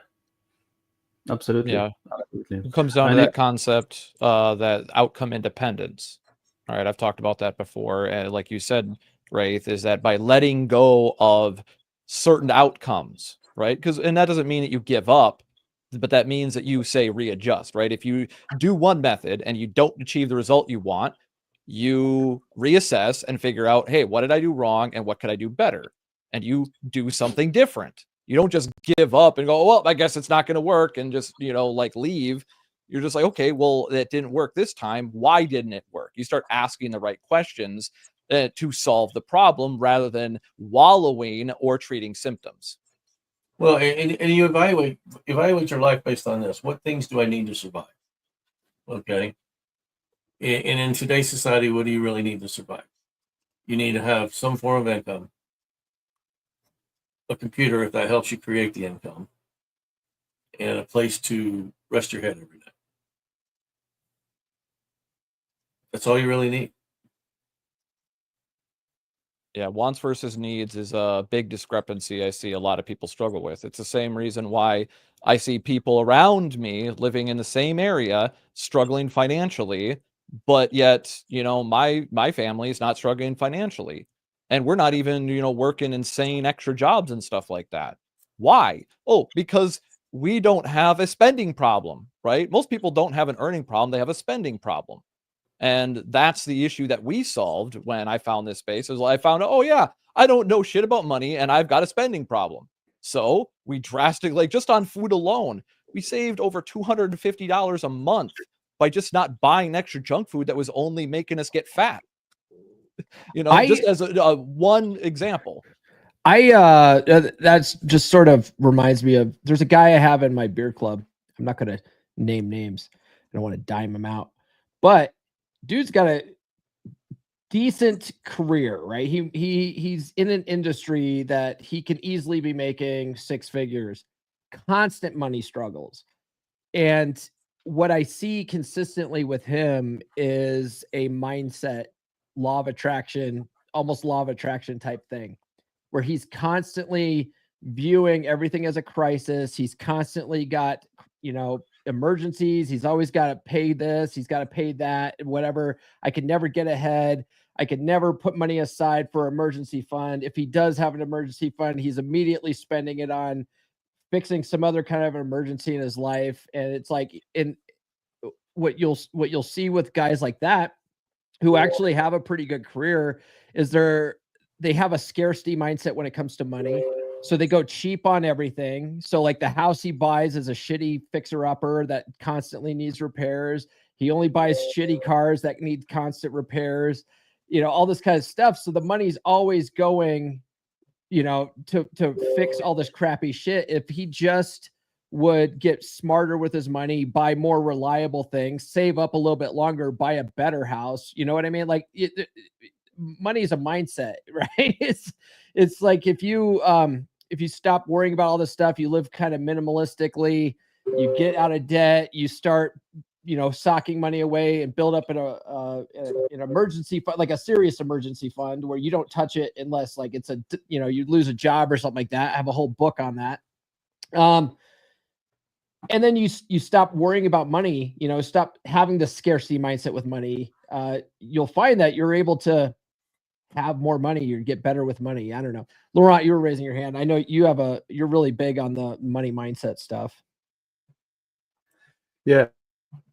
Absolutely. Yeah. Absolutely. It comes down to And that concept, that outcome independence. All right, I've talked about that before. And like you said, Wraith, is that by letting go of certain outcomes, right? And that doesn't mean that you give up, but that means that you say readjust, right? If you do one method and you don't achieve the result you want, you reassess and figure out, hey, what did I do wrong and what could I do better? And you do something different. You don't just give up and go, well, I guess it's not going to work and just, like leave. You're just like, okay, well, it didn't work this time. Why didn't it work? You start asking the right questions to solve the problem rather than wallowing or treating symptoms. Well, and you evaluate your life based on this. What things do I need to survive? Okay. And in today's society, what do you really need to survive? You need to have some form of income, a computer if that helps you create the income, and a place to rest your head every day. That's all you really need. Yeah, wants versus needs is a big discrepancy I see a lot of people struggle with. It's the same reason why I see people around me living in the same area struggling financially, but yet, my family is not struggling financially. And we're not even, working insane extra jobs and stuff like that. Why? Oh, because we don't have a spending problem, right? Most people don't have an earning problem, they have a spending problem. And that's the issue that we solved when I found this space. Is I found, oh yeah, I don't know shit about money and I've got a spending problem. So we drastically, just on food alone, we saved over $250 a month by just not buying extra junk food that was only making us get fat. Just as a one example. That's just sort of reminds me of, there's a guy I have in my beer club. I'm not going to name names. I don't want to dime him out, but dude's got a decent career, right? He's in an industry that he can easily be making six figures, constant money struggles. And what I see consistently with him is a mindset, law of attraction, almost law of attraction type thing, where he's constantly viewing everything as a crisis. He's constantly got, emergencies. He's always got to pay this. He's got to pay that, whatever. I could never get ahead. I could never put money aside for emergency fund. If he does have an emergency fund, he's immediately spending it on fixing some other kind of an emergency in his life. And it's like, in what you'll see with guys like that who actually have a pretty good career is they have a scarcity mindset when it comes to money. So they go cheap on everything. So like the house he buys is a shitty fixer-upper that constantly needs repairs. He only buys shitty cars that need constant repairs, all this kind of stuff. So the money's always going, to fix all this crappy shit. If he just would get smarter with his money, buy more reliable things, save up a little bit longer, buy a better house. You know what I mean? Like money is a mindset, right? It's like if you stop worrying about all this stuff, you live kind of minimalistically, you get out of debt, you start, socking money away and build up an emergency fund, like a serious emergency fund where you don't touch it unless like it's you lose a job or something like that. I have a whole book on that. And then you stop worrying about money, stop having the scarcity mindset with money. You'll find that you're able to have more money, you get better with money. I don't know. Laurent, you were raising your hand. I know you're really big on the money mindset stuff. Yeah.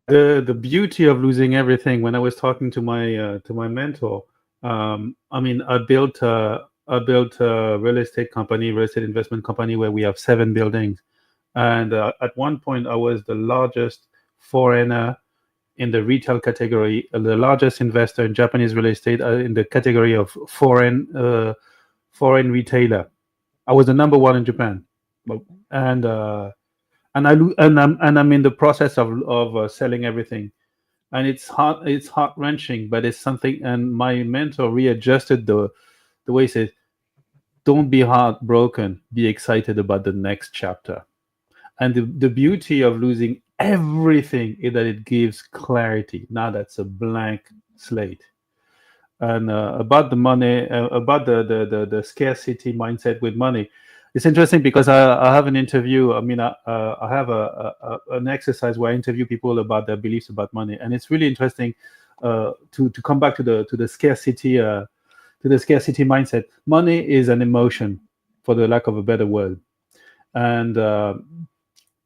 The beauty of losing everything, when I was talking to my mentor, I built a real estate investment company where we have 7 buildings. And at one point I was the largest foreigner in the retail category, the largest investor in Japanese real estate in the category of foreign retailer. I was the number 1 in Japan, and I'm in the process of selling everything, and it's heart wrenching, but it's something. And my mentor readjusted the way he says, "Don't be heartbroken. Be excited about the next chapter." And the beauty of losing everything is that it gives clarity. Now that's a blank slate. And about the money, about the scarcity mindset with money, it's interesting because I have an interview. I have an exercise where I interview people about their beliefs about money, and it's really interesting to come back to the scarcity mindset. Money is an emotion, for the lack of a better word, and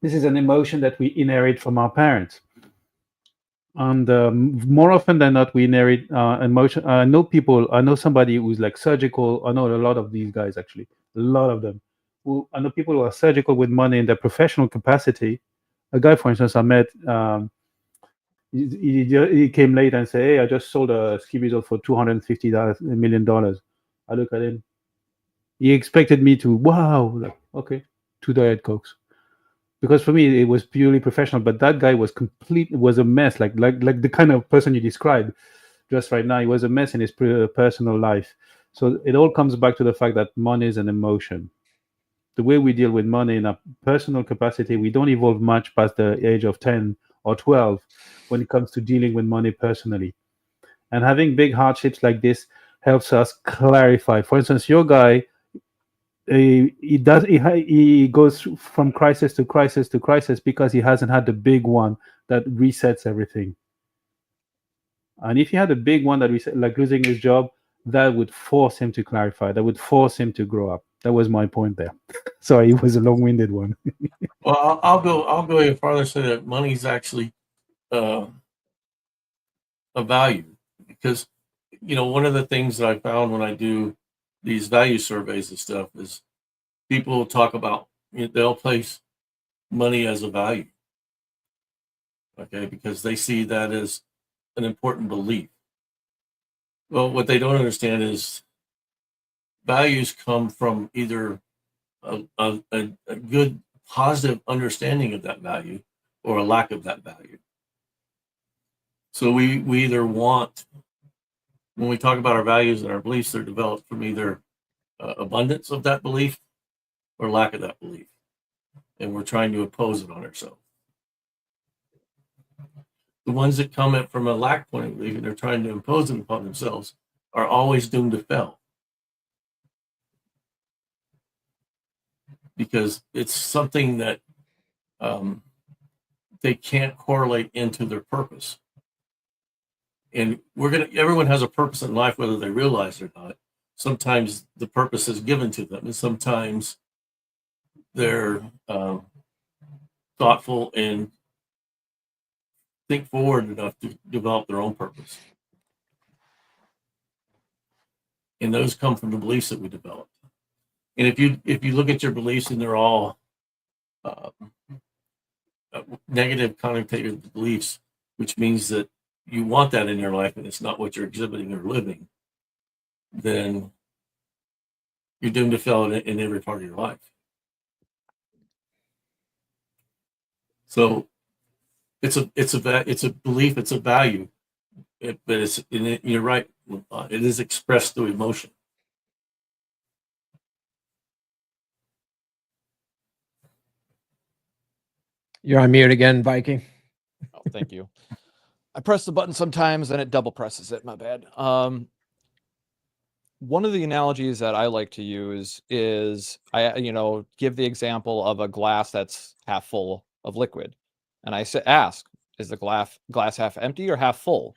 this is an emotion that we inherit from our parents. And more often than not, we inherit emotion. I know somebody who's like surgical. I know a lot of these guys, actually, a lot of them. I know people who are surgical with money in their professional capacity. A guy, for instance, I met, He came late and said, "Hey, I just sold a ski resort for $250 million." I look at him. He expected me to, wow, like, okay, 2 Diet Cokes. Because for me, it was purely professional. But that guy was was a mess, like the kind of person you described just right now. He was a mess in his personal life. So it all comes back to the fact that money is an emotion. The way we deal with money in a personal capacity, we don't evolve much past the age of 10 or 12 when it comes to dealing with money personally. And having big hardships like this helps us clarify. For instance, your guy, he goes from crisis to crisis to crisis because he hasn't had the big one that resets everything. And if he had a big one that reset, like losing his job, that would force him to clarify. That would force him to grow up. That was my point there. Sorry, it was a long-winded one. Well, I'll go even farther, say that money is actually a value, because one of the things that I found when I do these value surveys and stuff is people talk about, they'll place money as a value, okay, because they see that as an important belief. Well, what they don't understand is values come from either a good positive understanding of that value or a lack of that value. So we either want, when we talk about our values and our beliefs, they're developed from either abundance of that belief or lack of that belief, and we're trying to impose it on ourselves. The ones that come from a lack point of belief and they're trying to impose it upon themselves are always doomed to fail, because it's something that they can't correlate into their purpose. And everyone has a purpose in life, whether they realize it or not. Sometimes the purpose is given to them, and sometimes they're thoughtful and think forward enough to develop their own purpose. And those come from the beliefs that we develop. And if you look at your beliefs and they're all negative connotative beliefs, which means that you want that in your life and it's not what you're exhibiting or living, then you're doomed to fail in every part of your life. So it's a belief, it's a value, but you're right, it is expressed through emotion. You're on mute again, Viking. Oh, thank you. I press the button sometimes and it double presses it. My bad. One of the analogies that I like to use is I give the example of a glass that's half full of liquid, and I ask, is the glass half empty or half full?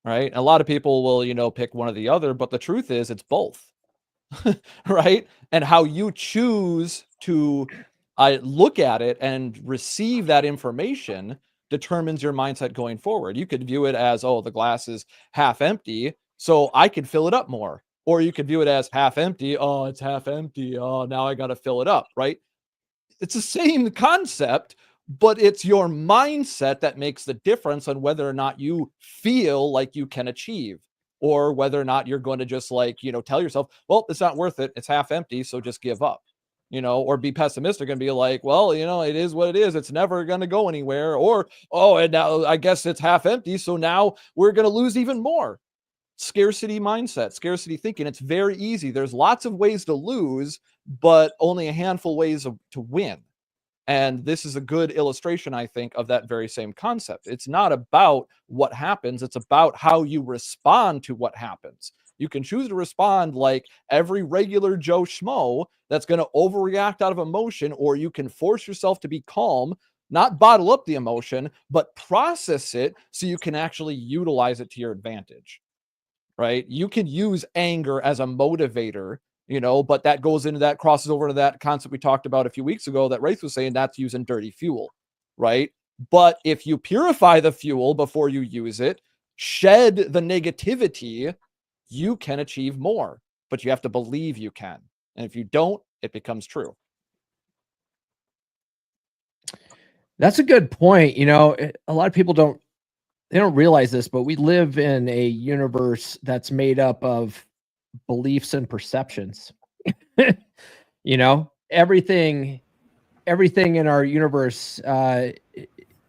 Right? And a lot of people will pick one or the other, but the truth is it's both. Right? And how you choose to look at it and receive that information determines your mindset going forward. You could view it as, oh, the glass is half empty, so I could fill it up more. Or you could view it as half empty. Oh, it's half empty. Oh, now I got to fill it up, right? It's the same concept, but it's your mindset that makes the difference on whether or not you feel like you can achieve, or whether or not you're going to just tell yourself, well, it's not worth it. It's half empty, so just give up. Or be pessimistic and be like, well, it is what it is. It's never going to go anywhere. Or, oh, and now I guess it's half empty, so now we're going to lose even more. Scarcity mindset, scarcity thinking. It's very easy. There's lots of ways to lose, but only a handful of ways to win. And this is a good illustration, I think, of that very same concept. It's not about what happens. It's about how you respond to what happens. You can choose to respond like every regular Joe Schmo that's going to overreact out of emotion, or you can force yourself to be calm, not bottle up the emotion, but process it so you can actually utilize it to your advantage, right? You can use anger as a motivator, but that crosses over to that concept we talked about a few weeks ago that Wraith was saying, that's using dirty fuel, right? But if you purify the fuel before you use it, shed the negativity, you can achieve more, but you have to believe you can. And if you don't, it becomes true. That's a good point. You know, a lot of people don't realize this, but we live in a universe that's made up of beliefs and perceptions. You know, everything in our universe,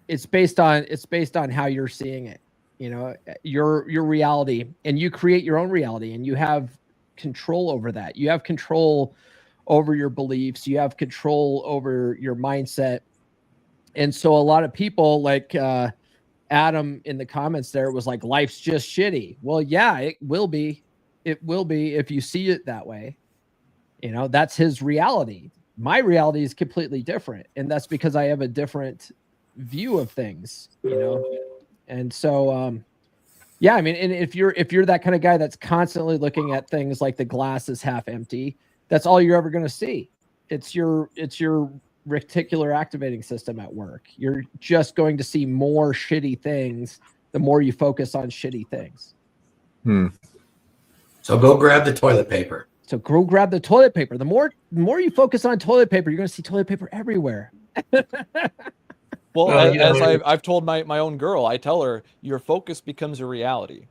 it's based on how you're seeing it. You know, your reality, and you create your own reality, and you have control over that. You have control over your beliefs. You have control over your mindset. And so a lot of people, like Adam in the comments there, was like, life's just shitty. Well, yeah, it will be. It will be if you see it that way. You know, that's his reality. My reality is completely different. And that's because I have a different view of things, you know? And so, yeah, I mean, and if you're that kind of guy that's constantly looking at things like the glass is half empty, that's all you're ever going to see. It's your reticular activating system at work. You're just going to see more shitty things the more you focus on shitty things. So go grab the toilet paper. So go grab the toilet paper. The more you focus on toilet paper, you're going to see toilet paper everywhere. Well, Well, as I've told my own girl, I tell her, your focus becomes a reality.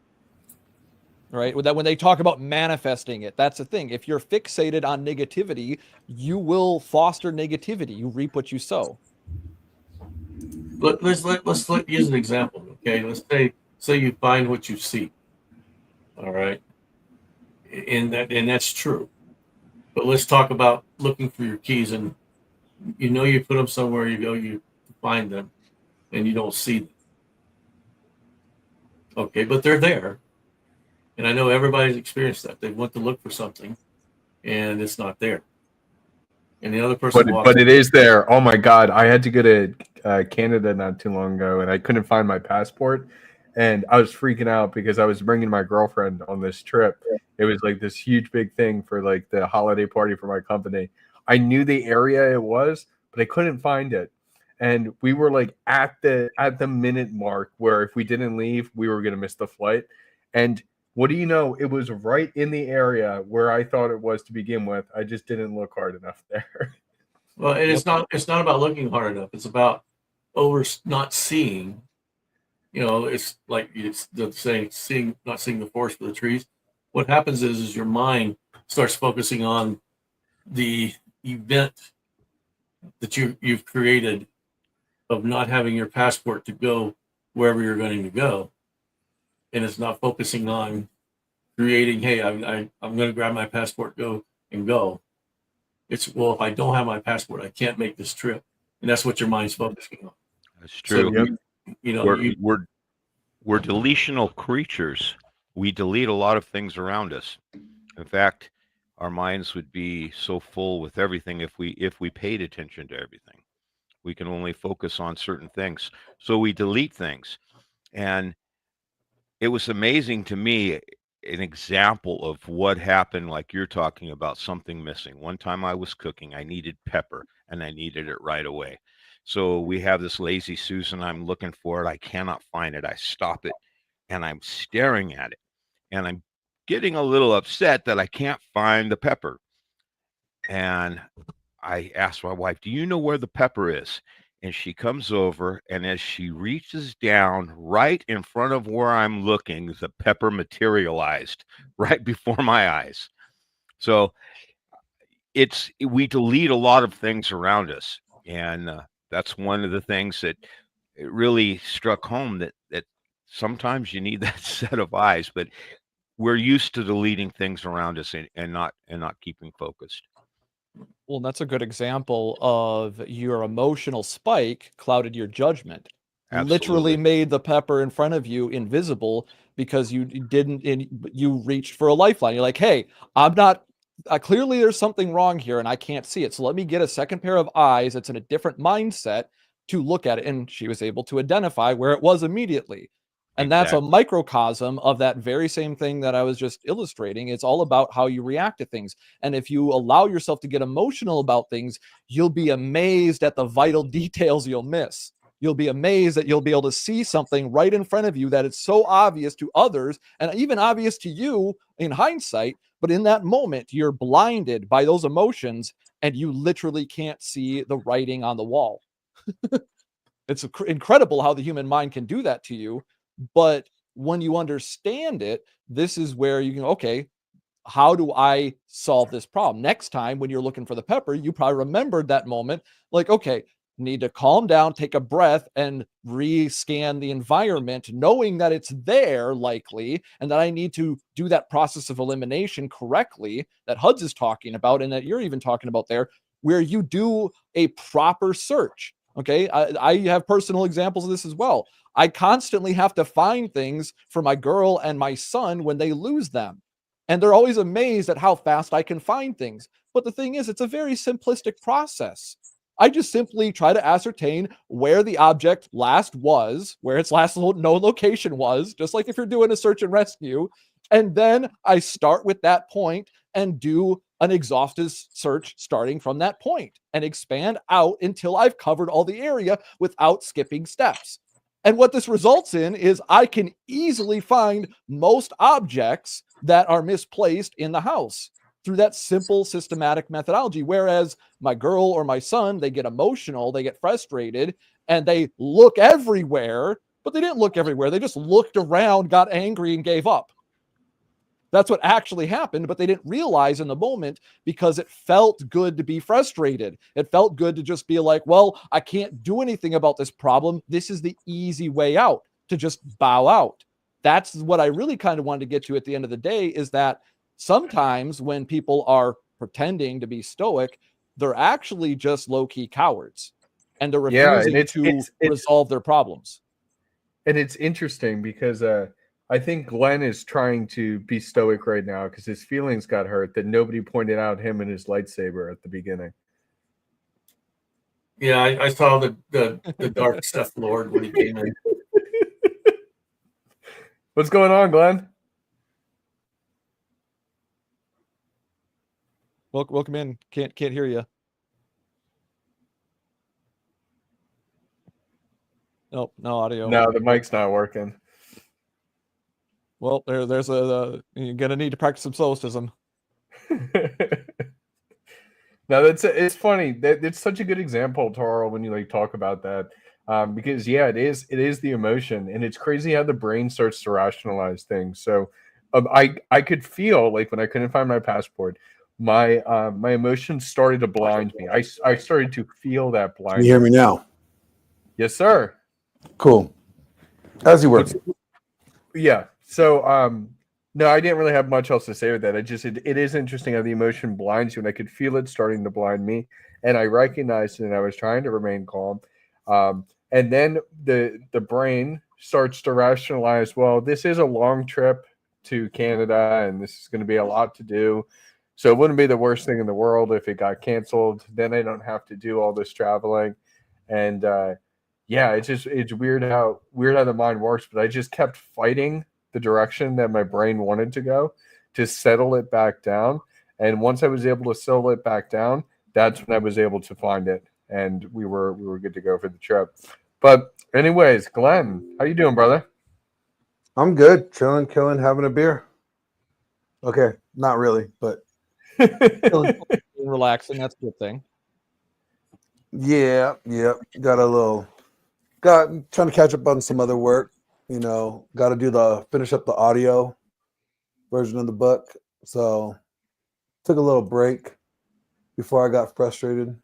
Right? That when they talk about manifesting it, that's the thing. If you're fixated on negativity, you will foster negativity. You reap what you sow. Let's use an example. Okay, let's say you find what you see. All right, and that's true. But let's talk about looking for your keys, and you know you put them somewhere. You find them, and you don't see them. Okay, but they're there, and I know everybody's experienced that. They went to look for something, and it's not there. And the other person But it is there. Oh my God. I had to go to Canada not too long ago, and I couldn't find my passport. And I was freaking out because I was bringing my girlfriend on this trip. It was like this huge big thing for like the holiday party for my company. I knew the area it was, but I couldn't find it. And we were like at the minute mark where if we didn't leave, we were going to miss the flight. And what do you know? It was right in the area where I thought it was to begin with. I just didn't look hard enough there. Well, and it's not about looking hard enough. It's about not seeing. You know, it's like it's the saying, not seeing the forest for the trees. What happens is your mind starts focusing on the event that you've created of not having your passport to go wherever you're going to go, and it's not focusing on creating. Hey, I'm going to grab my passport, go. It's, well, if I don't have my passport, I can't make this trip, and that's what your mind's focusing on. That's true. So, you know, we're deletional creatures. We delete a lot of things around us. In fact, our minds would be so full with everything if we paid attention to everything. We can only focus on certain things. So we delete things. And it was amazing to me, an example of what happened, like you're talking about, something missing. One time I was cooking, I needed pepper, and I needed it right away. So we have this Lazy Susan. I'm looking for it. I cannot find it. I stop it, and I'm staring at it, and I'm getting a little upset that I can't find the pepper. And I asked my wife, "Do you know where the pepper is?" And she comes over, and as she reaches down right in front of where I'm looking, the pepper materialized right before my eyes. So we delete a lot of things around us, and that's one of the things that it really struck home, that sometimes you need that set of eyes, but we're used to deleting things around us and not keeping focused. Well, that's a good example of your emotional spike clouded your judgment. Literally made the pepper in front of you invisible because you you reached for a lifeline. You're like, hey, I'm not, clearly there's something wrong here and I can't see it. So let me get a second pair of eyes that's in a different mindset to look at it. And she was able to identify where it was immediately. And that's a microcosm of that very same thing that I was just illustrating. It's all about how you react to things. And if you allow yourself to get emotional about things, you'll be amazed at the vital details you'll miss. You'll be amazed that you'll be able to see something right in front of you that is so obvious to others and even obvious to you in hindsight. But in that moment, you're blinded by those emotions and you literally can't see the writing on the wall. It's incredible how the human mind can do that to you. But when you understand it, this is where you can, okay, how do I solve this problem? Next time when you're looking for the pepper, you probably remembered that moment. Like, okay, need to calm down, take a breath, and re-scan the environment, knowing that it's there likely, and that I need to do that process of elimination correctly that Huds is talking about, and that you're even talking about there, where you do a proper search. Okay, I have personal examples of this as well. I constantly have to find things for my girl and my son when they lose them. And they're always amazed at how fast I can find things. But the thing is, it's a very simplistic process. I just simply try to ascertain where the object last was, where its last known location was, just like if you're doing a search and rescue. And then I start with that point and do an exhaustive search starting from that point and expand out until I've covered all the area without skipping steps. And what this results in is I can easily find most objects that are misplaced in the house through that simple systematic methodology. Whereas my girl or my son, they get emotional, they get frustrated, and they look everywhere, but they didn't look everywhere. They just looked around, got angry, and gave up. That's what actually happened, but they didn't realize in the moment because it felt good to be frustrated. It felt good to just be like, well, I can't do anything about this problem. This is the easy way out, to just bow out. That's what I really kind of wanted to get to at the end of the day, is that sometimes when people are pretending to be stoic, they're actually just low-key cowards, and they're refusing to resolve their problems. And it's interesting because I think Glenn is trying to be stoic right now because his feelings got hurt that nobody pointed out him and his lightsaber at the beginning. Yeah, I saw the dark Seth Lord when he came in. What's going on, Glenn? Welcome in. Can't hear you. Nope, no audio. No, the mic's not working. Well, there's you're gonna need to practice some stoicism. No, it's funny. It's such a good example, Toro, when you like talk about that, because yeah, it is the emotion, and it's crazy how the brain starts to rationalize things. So, I could feel like when I couldn't find my passport, my emotions started to blind me. I started to feel that blind. Can you hear me now? Yes, sir. Cool. How's he working? Yeah. So, no, I didn't really have much else to say with that. It is interesting how the emotion blinds you, and I could feel it starting to blind me, and I recognized it, and I was trying to remain calm. And then the brain starts to rationalize, well, this is a long trip to Canada, and this is going to be a lot to do. So it wouldn't be the worst thing in the world if it got canceled. Then I don't have to do all this traveling. And yeah, it's weird how the mind works, but I just kept fighting the direction that my brain wanted to go to settle it back down. And once I was able to settle it back down, that's when I was able to find it. And we were good to go for the trip. But anyways, Glenn, how you doing, brother? I'm good. Chilling, killing, having a beer. Okay, not really, but Relaxing, that's a good thing. yeah. Got trying to catch up on some other work. You know, got to finish up the audio version of the book. So took a little break before I got frustrated.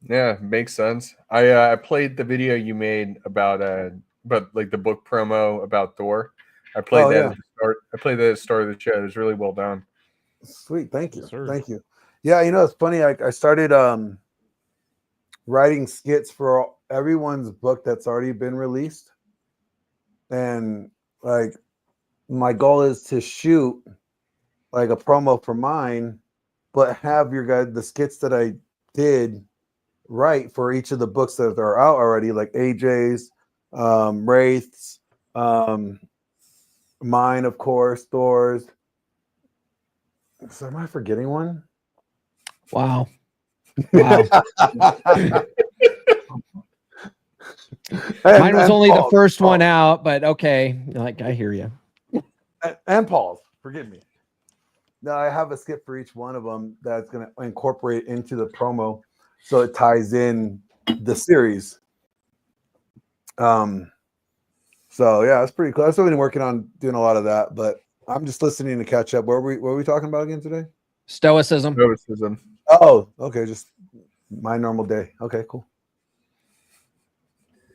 Yeah, makes sense. I played the video you made about like the book promo about Thor. I played that at the start. I played that at the start of the show. It was really well done. Sweet, thank you, Yes, sir. thank you. Yeah, you know, it's funny. I started writing skits for everyone's book that's already been released, and like my goal is to shoot like a promo for mine, but have the skits that I did write for each of the books that are out already, like AJ's, Wraith's, mine, of course, Thor's. So am I forgetting one? Wow. Wow. Mine was only the first one out, but okay. Like, I hear you. And Paul's. Forgive me. Now I have a skit for each one of them that's going to incorporate into the promo, so it ties in the series. So yeah, it's pretty cool. I've still been working on doing a lot of that, but I'm just listening to catch up. What were we talking about again today? Stoicism. Stoicism. Oh, okay, just my normal day. Okay, cool.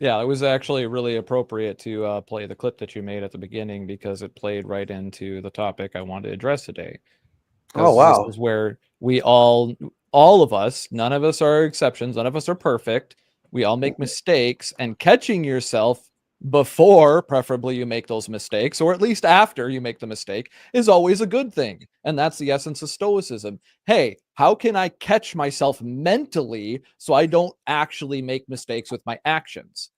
Yeah, it was actually really appropriate to play the clip that you made at the beginning because it played right into the topic I wanted to address today. Oh, 'Cause wow. This is where we all of us, none of us are exceptions, none of us are perfect. We all make mistakes, and catching yourself before, preferably, you make those mistakes, or at least after you make the mistake, is always a good thing. And that's the essence of Stoicism. Hey, how can I catch myself mentally so I don't actually make mistakes with my actions?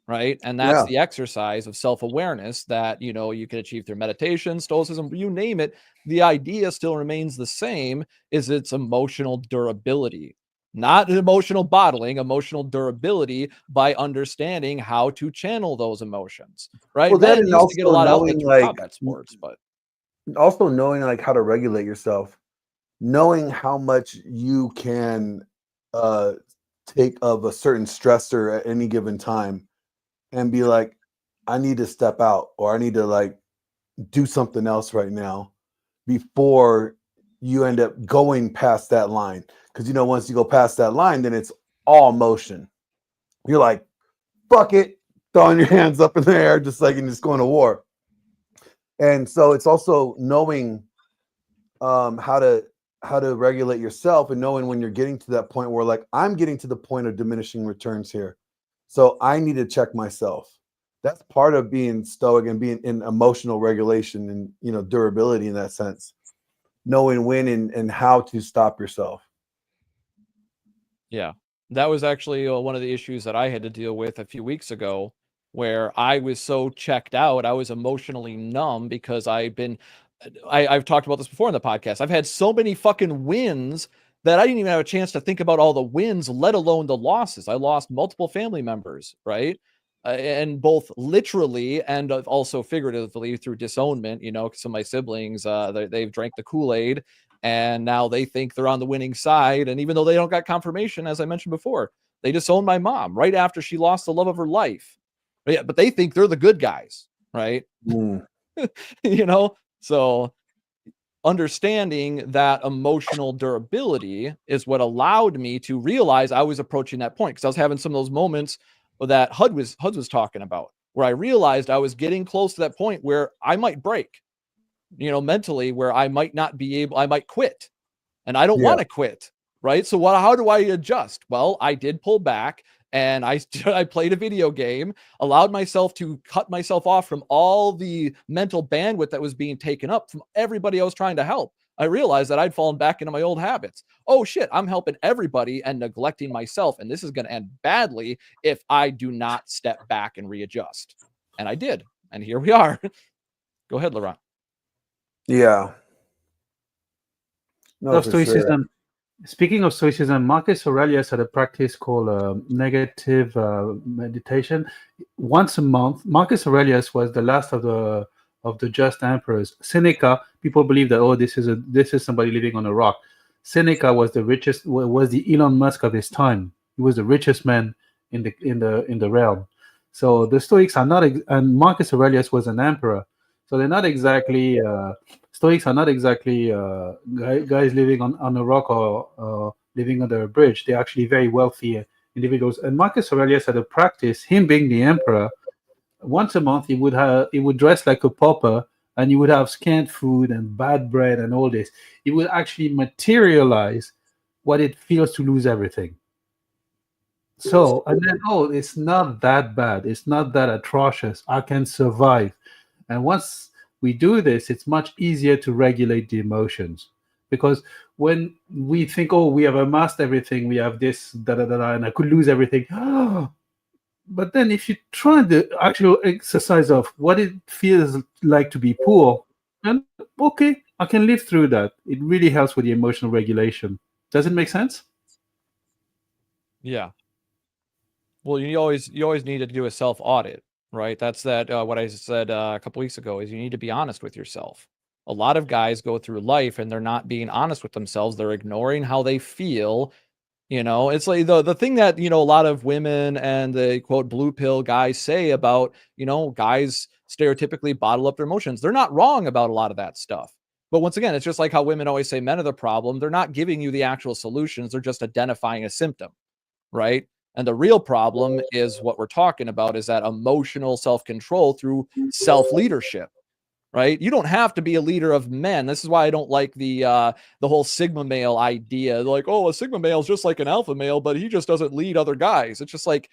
Right. And that's Yeah. the exercise of self-awareness that, you know, you can achieve through meditation, stoicism, you name it. The idea still remains the same, is its emotional durability, not emotional bottling, emotional durability by understanding how to channel those emotions. Right. Well, that Men and used to get a also lot of knowing outlets through like combat sports, but how to regulate yourself, knowing how much you can uh take of a certain stressor at any given time and be like, I need to step out, or I need to like do something else right now before you end up going past that line. Because you know, once you go past that line, then it's all motion. You're like, fuck it, throwing your hands up in the air, just like, and just going to war. And so it's also knowing how to regulate yourself, and knowing when you're getting to that point where like, I'm getting to the point of diminishing returns here, so I need to check myself. That's part of being stoic and being in emotional regulation and, you know, durability in that sense, knowing when and how to stop yourself. yeah, that was actually one of the issues that I had to deal with a few weeks ago, where I was so checked out. I was emotionally numb because I've talked about this before in the podcast. I've had so many fucking wins that I didn't even have a chance to think about all the wins, let alone the losses. I lost multiple family members, right? And both literally and also figuratively through disownment. You know, some of my siblings, they've drank the Kool-Aid, and now they think they're on the winning side. And even though they don't got confirmation, as I mentioned before, they disowned my mom right after she lost the love of her life. But they think they're the good guys, right? Mm. You know, so understanding that emotional durability is what allowed me to realize I was approaching that point, because I was having some of those moments that Huds was talking about, where I realized I was getting close to that point where I might break, you know, mentally, where I might not be able, I might quit, and I don't Yeah. want to quit. Right. So how do I adjust? Well, I did pull back, and I played a video game, allowed myself to cut myself off from all the mental bandwidth that was being taken up from everybody I was trying to help. I realized that I'd fallen back into my old habits. Oh shit, I'm helping everybody and neglecting myself, and this is going to end badly if I do not step back and readjust. And I did, and here we are. Go ahead, Laurent. Yeah. No, Of for sure. stoicism. Speaking of stoicism, Marcus Aurelius had a practice called negative meditation. Once a month, Marcus Aurelius was the last of the just emperors. Seneca, people believe that, oh, this is somebody living on a rock. Seneca was the Elon Musk of his time. He was the richest man in the realm. So the Stoics are not, and Marcus Aurelius was an emperor. So they're not exactly. Stoics are not exactly guys living on a rock or living under a bridge. They're actually very wealthy individuals. And Marcus Aurelius had a practice, him being the emperor, once a month he would dress like a pauper, and he would have scant food and bad bread and all this. He would actually materialize what it feels to lose everything. So, and then, oh, it's not that bad. It's not that atrocious. I can survive. And once we do this, it's much easier to regulate the emotions. Because when we think, oh, we have amassed everything, we have this, da da da, da, and I could lose everything. But then if you try the actual exercise of what it feels like to be poor, and okay, I can live through that. It really helps with the emotional regulation. Does it make sense? Yeah. Well, you always need to do a self audit, right? That's what I said a couple weeks ago, is you need to be honest with yourself. A lot of guys go through life and they're not being honest with themselves. They're ignoring how they feel, You know, it's like the thing that, you know, a lot of women and the quote blue pill guys say about, you know, guys stereotypically bottle up their emotions. They're not wrong about a lot of that stuff. But once again, it's just like how women always say men are the problem. They're not giving you the actual solutions. They're just identifying a symptom, right? And the real problem is what we're talking about is that emotional self-control through self-leadership. Right? You don't have to be a leader of men. This is why I don't like the whole Sigma male idea. They're like, oh, a Sigma male is just like an alpha male, but he just doesn't lead other guys. It's just like,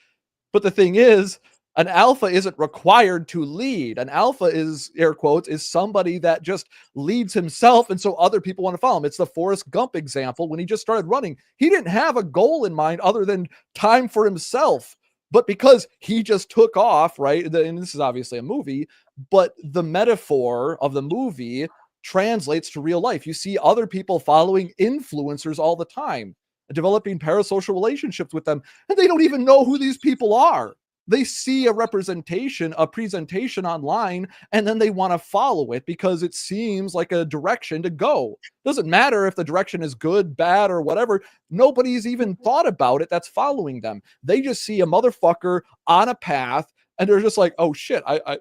but the thing is, an alpha isn't required to lead. An alpha is, air quotes, is somebody that just leads himself, and so other people want to follow him. It's the Forrest Gump example. When he just started running, he didn't have a goal in mind other than time for himself. But because he just took off, right? And this is obviously a movie, but the metaphor of the movie translates to real life. You see other people following influencers all the time, developing parasocial relationships with them, and they don't even know who these people are. They see a representation, a presentation online, and then they want to follow it because it seems like a direction to go. Doesn't matter if the direction is good, bad, or whatever. Nobody's even thought about it that's following them. They just see a motherfucker on a path, and they're just like, "Oh shit, I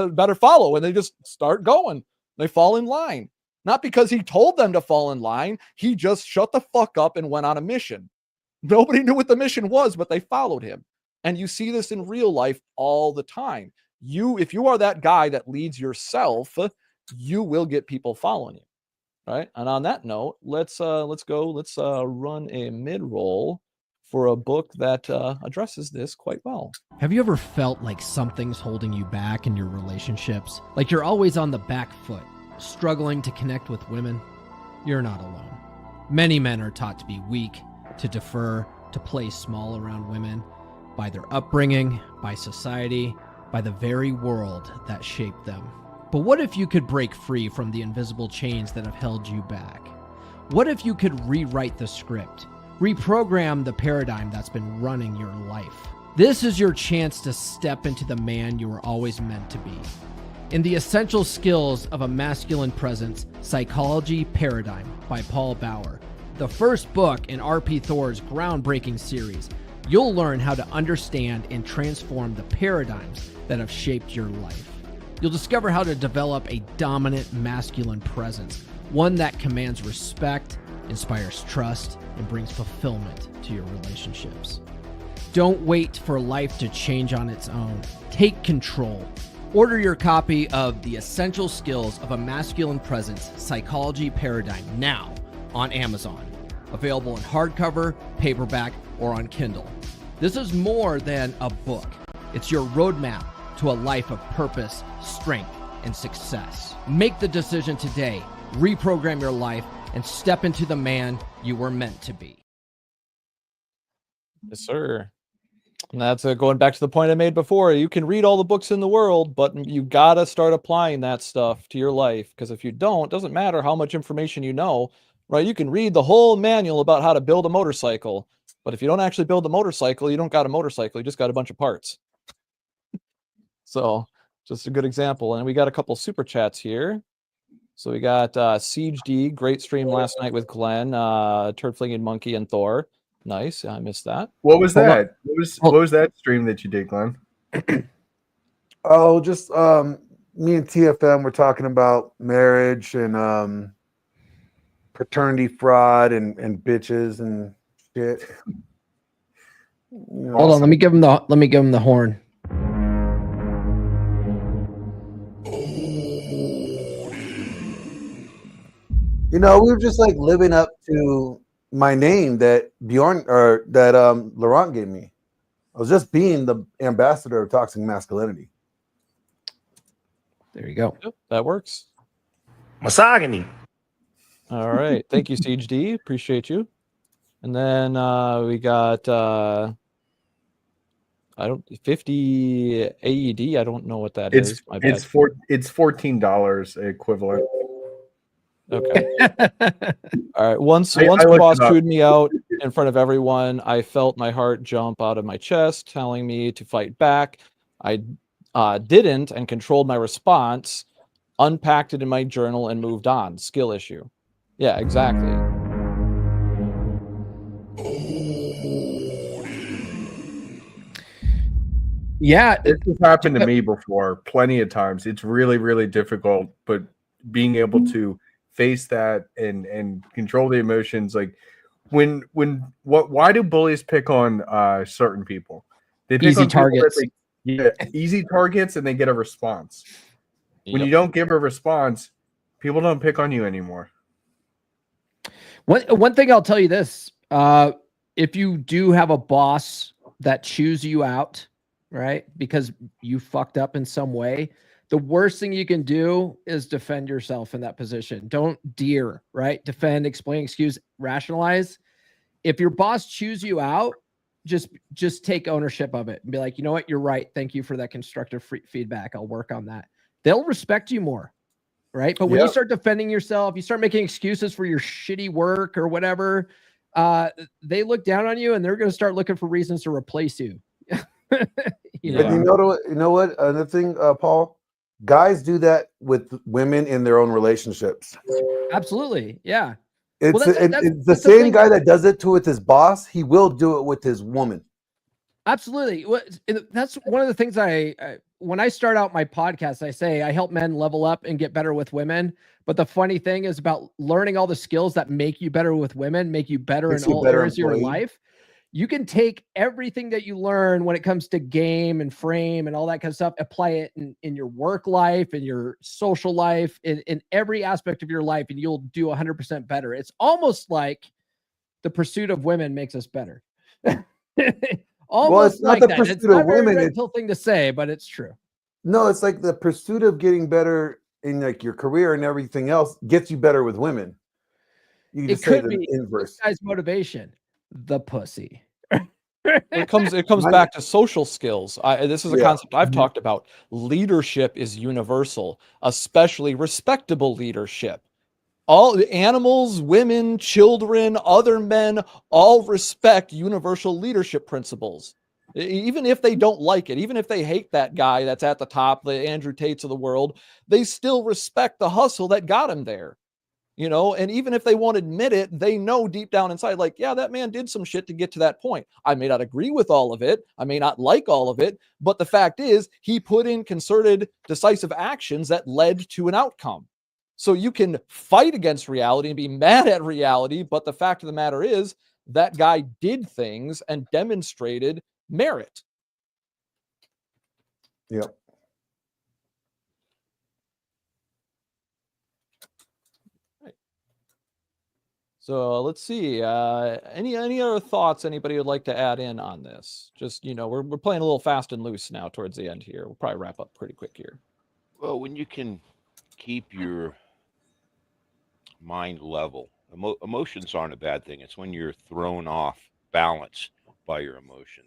better follow," and they just start going. They fall in line, not because he told them to fall in line. He just shut the fuck up and went on a mission. Nobody knew what the mission was, but they followed him. And you see this in real life all the time. If you are that guy that leads yourself, you will get people following you, right? And on that note, let's run a mid-roll for a book that addresses this quite well. Have you ever felt like something's holding you back in your relationships? Like you're always on the back foot, struggling to connect with women? You're not alone. Many men are taught to be weak, to defer, to play small around women, by their upbringing, by society, by the very world that shaped them. But what if you could break free from the invisible chains that have held you back? What if you could rewrite the script, reprogram the paradigm that's been running your life? This is your chance to step into the man you were always meant to be. In The Essential Skills of a Masculine Presence, Psychology Paradigm by Paul Bauer, the first book in R.P. Thor's groundbreaking series, you'll learn how to understand and transform the paradigms that have shaped your life. You'll discover how to develop a dominant masculine presence, one that commands respect, inspires trust, and brings fulfillment to your relationships. Don't wait for life to change on its own. Take control. Order your copy of The Essential Skills of a Masculine Presence, Psychology Paradigm now on Amazon. Available in hardcover, paperback, or on Kindle. This is more than a book. It's your roadmap to a life of purpose, strength, and success. Make the decision today. Reprogram your life and step into the man you were meant to be. Yes, sir. And that's going back to the point I made before. You can read all the books in the world, but you got to start applying that stuff to your life. Because if you don't, it doesn't matter how much information you know, right? You can read the whole manual about how to build a motorcycle. But if you don't actually build the motorcycle, you don't got a motorcycle. You just got a bunch of parts. So just a good example. And we got a couple super chats here. So we got Siege D, great stream last night with Glenn, Turd Flinging Monkey, and Thor. Nice. I missed that. What was that? What was that stream that you did, Glenn? Oh, just me and TFM were talking about marriage and paternity fraud and bitches and shit. You know, Hold on, let me give him the horn. You know, we were just like living up to my name that Laurent gave me. I was just being the ambassador of toxic masculinity. There you go. Yep, that works. Misogyny. All right. Thank you, Siege D. Appreciate you. And then we got 50 AED. I don't know what that is. My bad. It's $14 equivalent. Okay. All right. Once I the looked boss it up. chewed me out in front of everyone, I felt my heart jump out of my chest, telling me to fight back. I didn't and controlled my response, unpacked it in my journal, and moved on. Skill issue. Yeah, exactly. Yeah, This has happened to me before plenty of times. It's really, really difficult, but being able to face that and control the emotions, like why do bullies pick on certain people? They pick Easy on people that targets. easy targets, and they get a response. When Yep. you don't give a response, people don't pick on you anymore. One thing I'll tell you this: if you do have a boss that chews you out, right, because you fucked up in some way, the worst thing you can do is defend yourself in that position. Don't deer, right? Defend, explain, excuse, rationalize. If your boss chews you out, just take ownership of it and be like, you know what, you're right. Thank you for that constructive feedback. I'll work on that. They'll respect you more. Right. But when you start defending yourself, you start making excuses for your shitty work or whatever, they look down on you and they're going to start looking for reasons to replace you. You know what? Another thing, Paul, guys do that with women in their own relationships. Absolutely. Yeah. It's the same guy that does it with his boss. He will do it with his woman. Absolutely. That's one of the things when I start out my podcast, I say I help men level up and get better with women. But the funny thing is about learning all the skills that make you better with women, make you better in all areas of your life. You can take everything that you learn when it comes to game and frame and all that kind of stuff, apply it in your work life, in your social life, in every aspect of your life, and you'll do 100% better. It's almost like the pursuit of women makes us better. Almost it's not like the that. pursuit It's not of a very women. gentle thing to say, but it's true. No, it's like the pursuit of getting better in like your career and everything else gets you better with women. You can It just say could the be inverse. this guy's motivation, the pussy. It comes back to social skills. This is a concept I've talked about. Leadership is universal, especially respectable leadership. All the animals, women, children, other men, all respect universal leadership principles. Even if they don't like it, even if they hate that guy that's at the top, the Andrew Tates of the world, they still respect the hustle that got him there. And even if they won't admit it, they know deep down inside, like, yeah, that man did some shit to get to that point. I may not agree with all of it. I may not like all of it, but the fact is he put in concerted, decisive actions that led to an outcome. So you can fight against reality and be mad at reality, but the fact of the matter is that guy did things and demonstrated merit. Yep. So let's see. Any other thoughts anybody would like to add in on this? Just, we're playing a little fast and loose now towards the end here. We'll probably wrap up pretty quick here. Well, when you can keep your mind level, emotions aren't a bad thing. It's when you're thrown off balance by your emotions.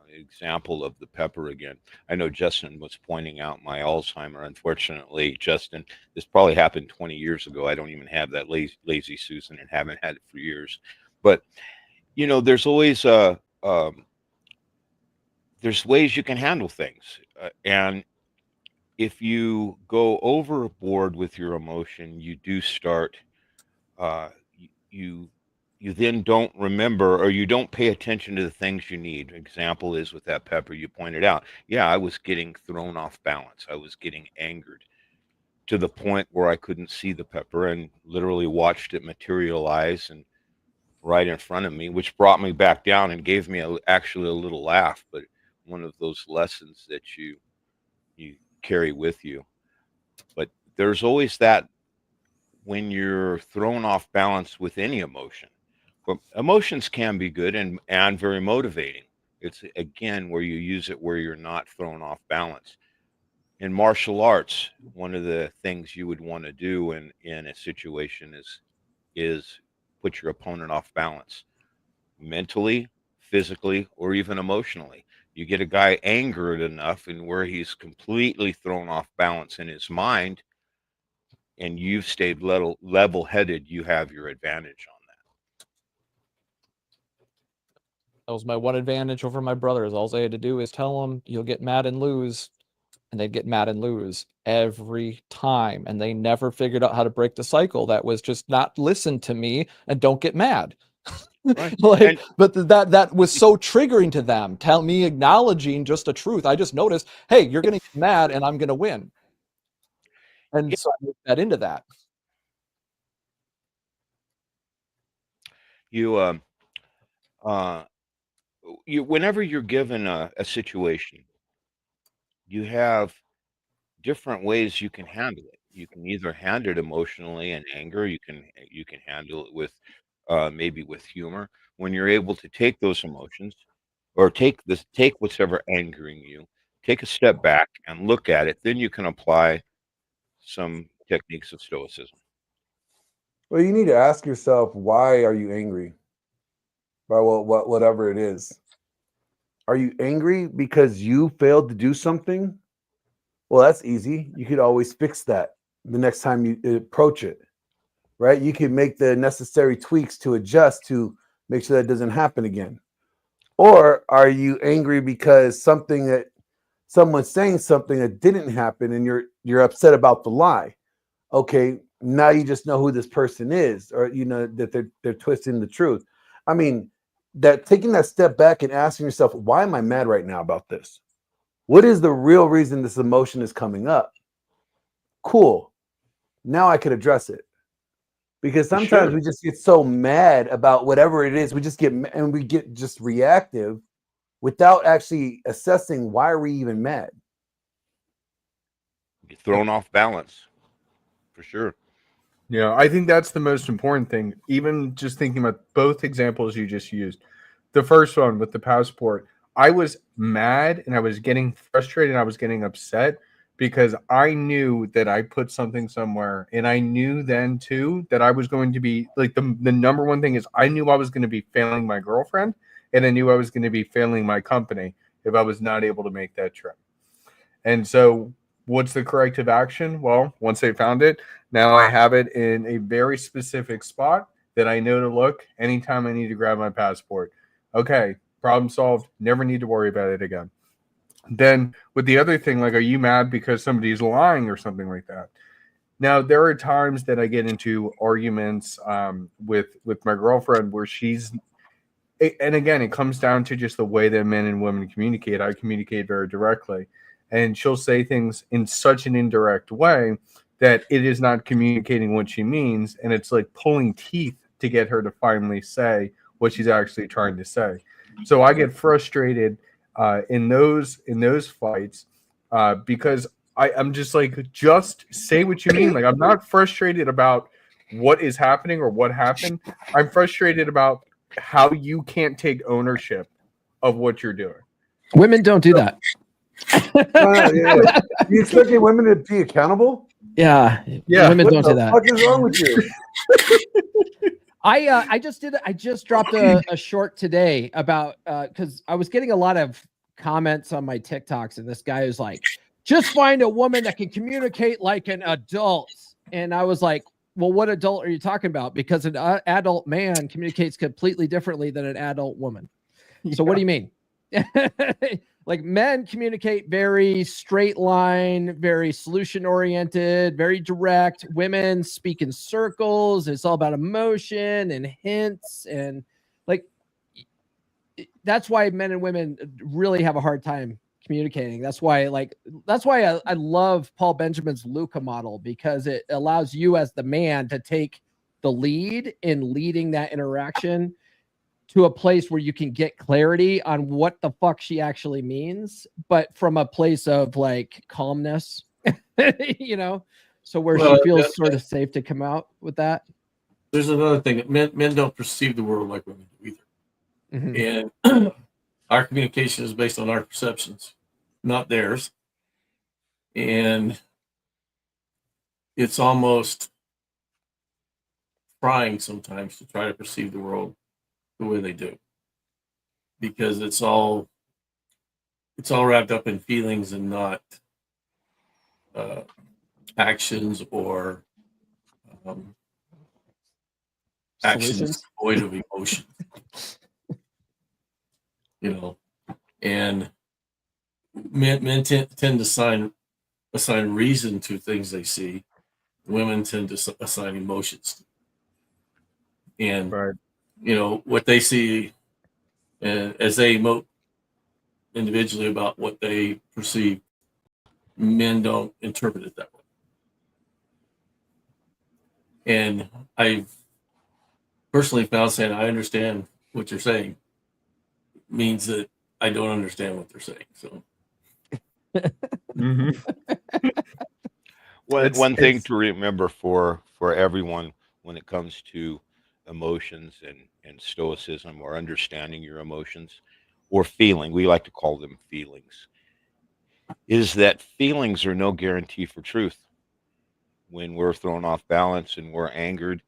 Example of the pepper again. I know Justin was pointing out my Alzheimer. Unfortunately, Justin, this probably happened 20 years ago. I don't even have that lazy Susan and haven't had it for years. But there's always there's ways you can handle things, and if you go overboard with your emotion, you do start. You then don't remember, or you don't pay attention to the things you need. Example is with that pepper you pointed out. Yeah, I was getting thrown off balance. I was getting angered to the point where I couldn't see the pepper and literally watched it materialize and right in front of me, which brought me back down and gave me actually a little laugh. But one of those lessons that you carry with you. But there's always that when you're thrown off balance with any emotion. But emotions can be good and very motivating. It's again where you use it where you're not thrown off balance. In martial arts, one of the things you would want to do in a situation is put your opponent off balance, mentally, physically, or even emotionally. You get a guy angered enough and where he's completely thrown off balance in his mind, and you've stayed level-headed, you have your advantage on that. That was my one advantage over my brothers. All I had to do is tell them, you'll get mad and lose. And they'd get mad and lose every time. And they never figured out how to break the cycle. That was just not listen to me and don't get mad. Right. Like, And but that was so triggering to them. Tell me acknowledging just a truth. I just noticed, hey, you're gonna get mad and I'm gonna win. And yeah, so I moved that into that. you uh you whenever you're given a situation, you have different ways you can handle it. You can either handle it emotionally and anger. You can handle it with maybe with humor. When you're able to take those emotions or take whatever angering you, take a step back and look at it, then you can apply some techniques of stoicism. Well, you need to ask yourself, why are you angry by whatever it is? Are you angry because you failed to do something? Well, that's easy. You could always fix that the next time you approach it, right? You can make the necessary tweaks to adjust to make sure that doesn't happen again. Or are you angry because someone's saying something that didn't happen and you're upset about the lie? Okay, now you just know who this person is, or you know that they're twisting the truth. I mean, that taking that step back and asking yourself, why am I mad right now about this? What is the real reason this emotion is coming up? Cool. Now I could address it. Because sometimes Sure. we just get so mad about whatever it is, we get just reactive without actually assessing why are we even mad. Get thrown off balance for sure. Yeah, I think that's the most important thing. Even just thinking about both examples you just used. The first one with the passport, I was mad and I was getting frustrated and I was getting upset because I knew that I put something somewhere, and I knew then too that I was going to be like the number one thing is I knew I was going to be failing my girlfriend, and I knew I was going to be failing my company if I was not able to make that trip. And so what's the corrective action? Well, once I found it, now I have it in a very specific spot that I know to look anytime I need to grab my passport. Okay, problem solved. Never need to worry about it again. Then with the other thing, like, are you mad because somebody's lying or something like that? Now, there are times that I get into arguments with my girlfriend where and again, it comes down to just the way that men and women communicate. I communicate very directly, and she'll say things in such an indirect way that it is not communicating what she means, and it's like pulling teeth to get her to finally say what she's actually trying to say. So I get frustrated in those fights because I'm just like, just say what you mean. Like, I'm not frustrated about what is happening or what happened. I'm frustrated about how you can't take ownership of what you're doing. Women don't do that. Yeah. You expecting women to be accountable? Yeah, Yeah. women What don't do the that. fuck is wrong with you? I just dropped a short today about because I was getting a lot of comments on my TikToks, and this guy is like, just find a woman that can communicate like an adult. And I was like, well, what adult are you talking about? Because an adult man communicates completely differently than an adult woman. So what do you mean? Like, men communicate very straight line, very solution oriented, very direct. Women speak in circles. It's all about emotion and hints, and like that's why men and women really have a hard time communicating. That's why I love Paul Benjamin's Luca model, because it allows you as the man to take the lead in leading that interaction to a place where you can get clarity on what the fuck she actually means, but from a place of like calmness, you know, so where she feels sort of safe to come out with that. There's another thing. Men don't perceive the world like women do either. Mhm. And our communication is based on our perceptions, not theirs. And it's almost trying sometimes to try to perceive the world the way they do, because it's all wrapped up in feelings and not actions or actions Solutions. void of emotion. You know, and men tend to assign reason to things they see. Women tend to assign emotions. And Right. what they see as they emote individually about what they perceive. Men don't interpret it that way. And I've personally found saying I understand what you're saying means that I don't understand what they're saying. So Mhm. One thing to remember for everyone when it comes to emotions and stoicism or understanding your emotions or feeling, we like to call them feelings, is that feelings are no guarantee for truth. When we're thrown off balance and we're angered,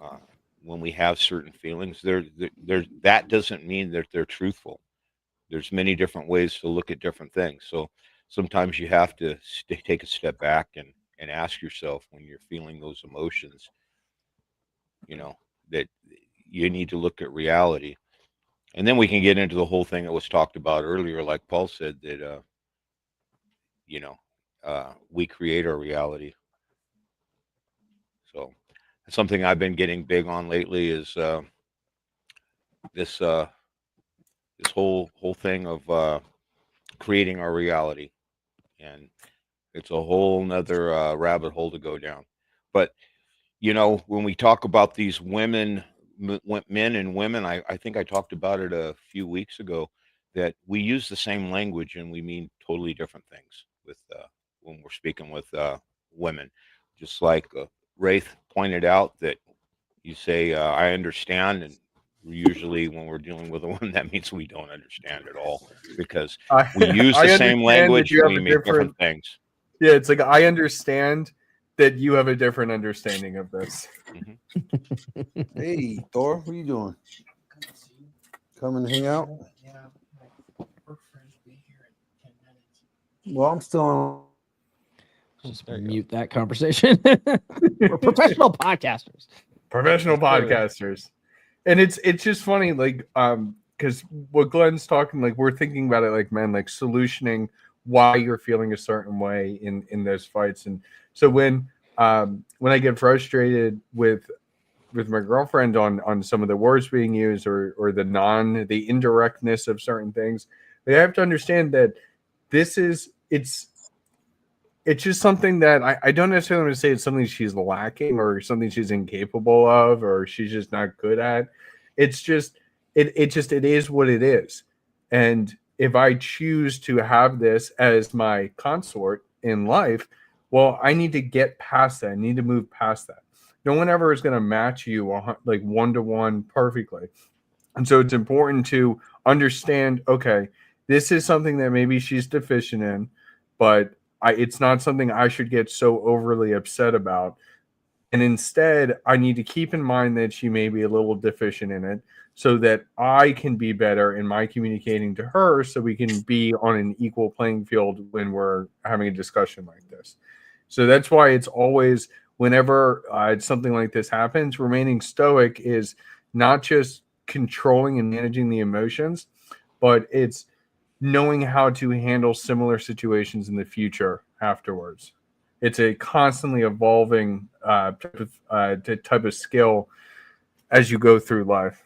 uh, when we have certain feelings, that doesn't mean that they're truthful. There's many different ways to look at different things. So sometimes you have to take a step back and ask yourself when you're feeling those emotions, that you need to look at reality. And then we can get into the whole thing that was talked about earlier, like Paul said, that, we create our reality. So something I've been getting big on lately is this this whole thing of creating our reality, and it's a whole nother rabbit hole to go down. But when we talk about these women, men and women, I think I talked about it a few weeks ago that we use the same language and we mean totally different things with when we're speaking with women. Just like Wraith pointed out that you say, I understand. And usually when we're dealing with a woman, that means we don't understand at all because we use I the same understand that language you and have we a mean different different. things. Yeah, it's like I understand that you have a different understanding of this. Hey, Thor, what are you doing? Come and hang out? Well, I'm still on. Just mute that conversation. We're professional podcasters. Professional podcasters. And it's just funny, like, because what Glenn's talking, like, we're thinking about it like, man, like solutioning why you're feeling a certain way in those fights. And so when I get frustrated with my girlfriend on some of the words being used or the indirectness of certain things, they have to understand that it's just something that I don't necessarily want to say it's something she's lacking or something she's incapable of or she's just not good at. It's just it is what it is. And if I choose to have this as my consort in life, well, I need to get past that. I need to move past that. No one ever is going to match you like 1-to-1 perfectly. And so it's important to understand, okay, this is something that maybe she's deficient in, but it's not something I should get so overly upset about. And instead, I need to keep in mind that she may be a little deficient in it so that I can be better in my communicating to her so we can be on an equal playing field when we're having a discussion like this. So that's why it's always, whenever something like this happens, remaining stoic is not just controlling and managing the emotions, but it's knowing how to handle similar situations in the future afterwards. It's a constantly evolving type of skill as you go through life.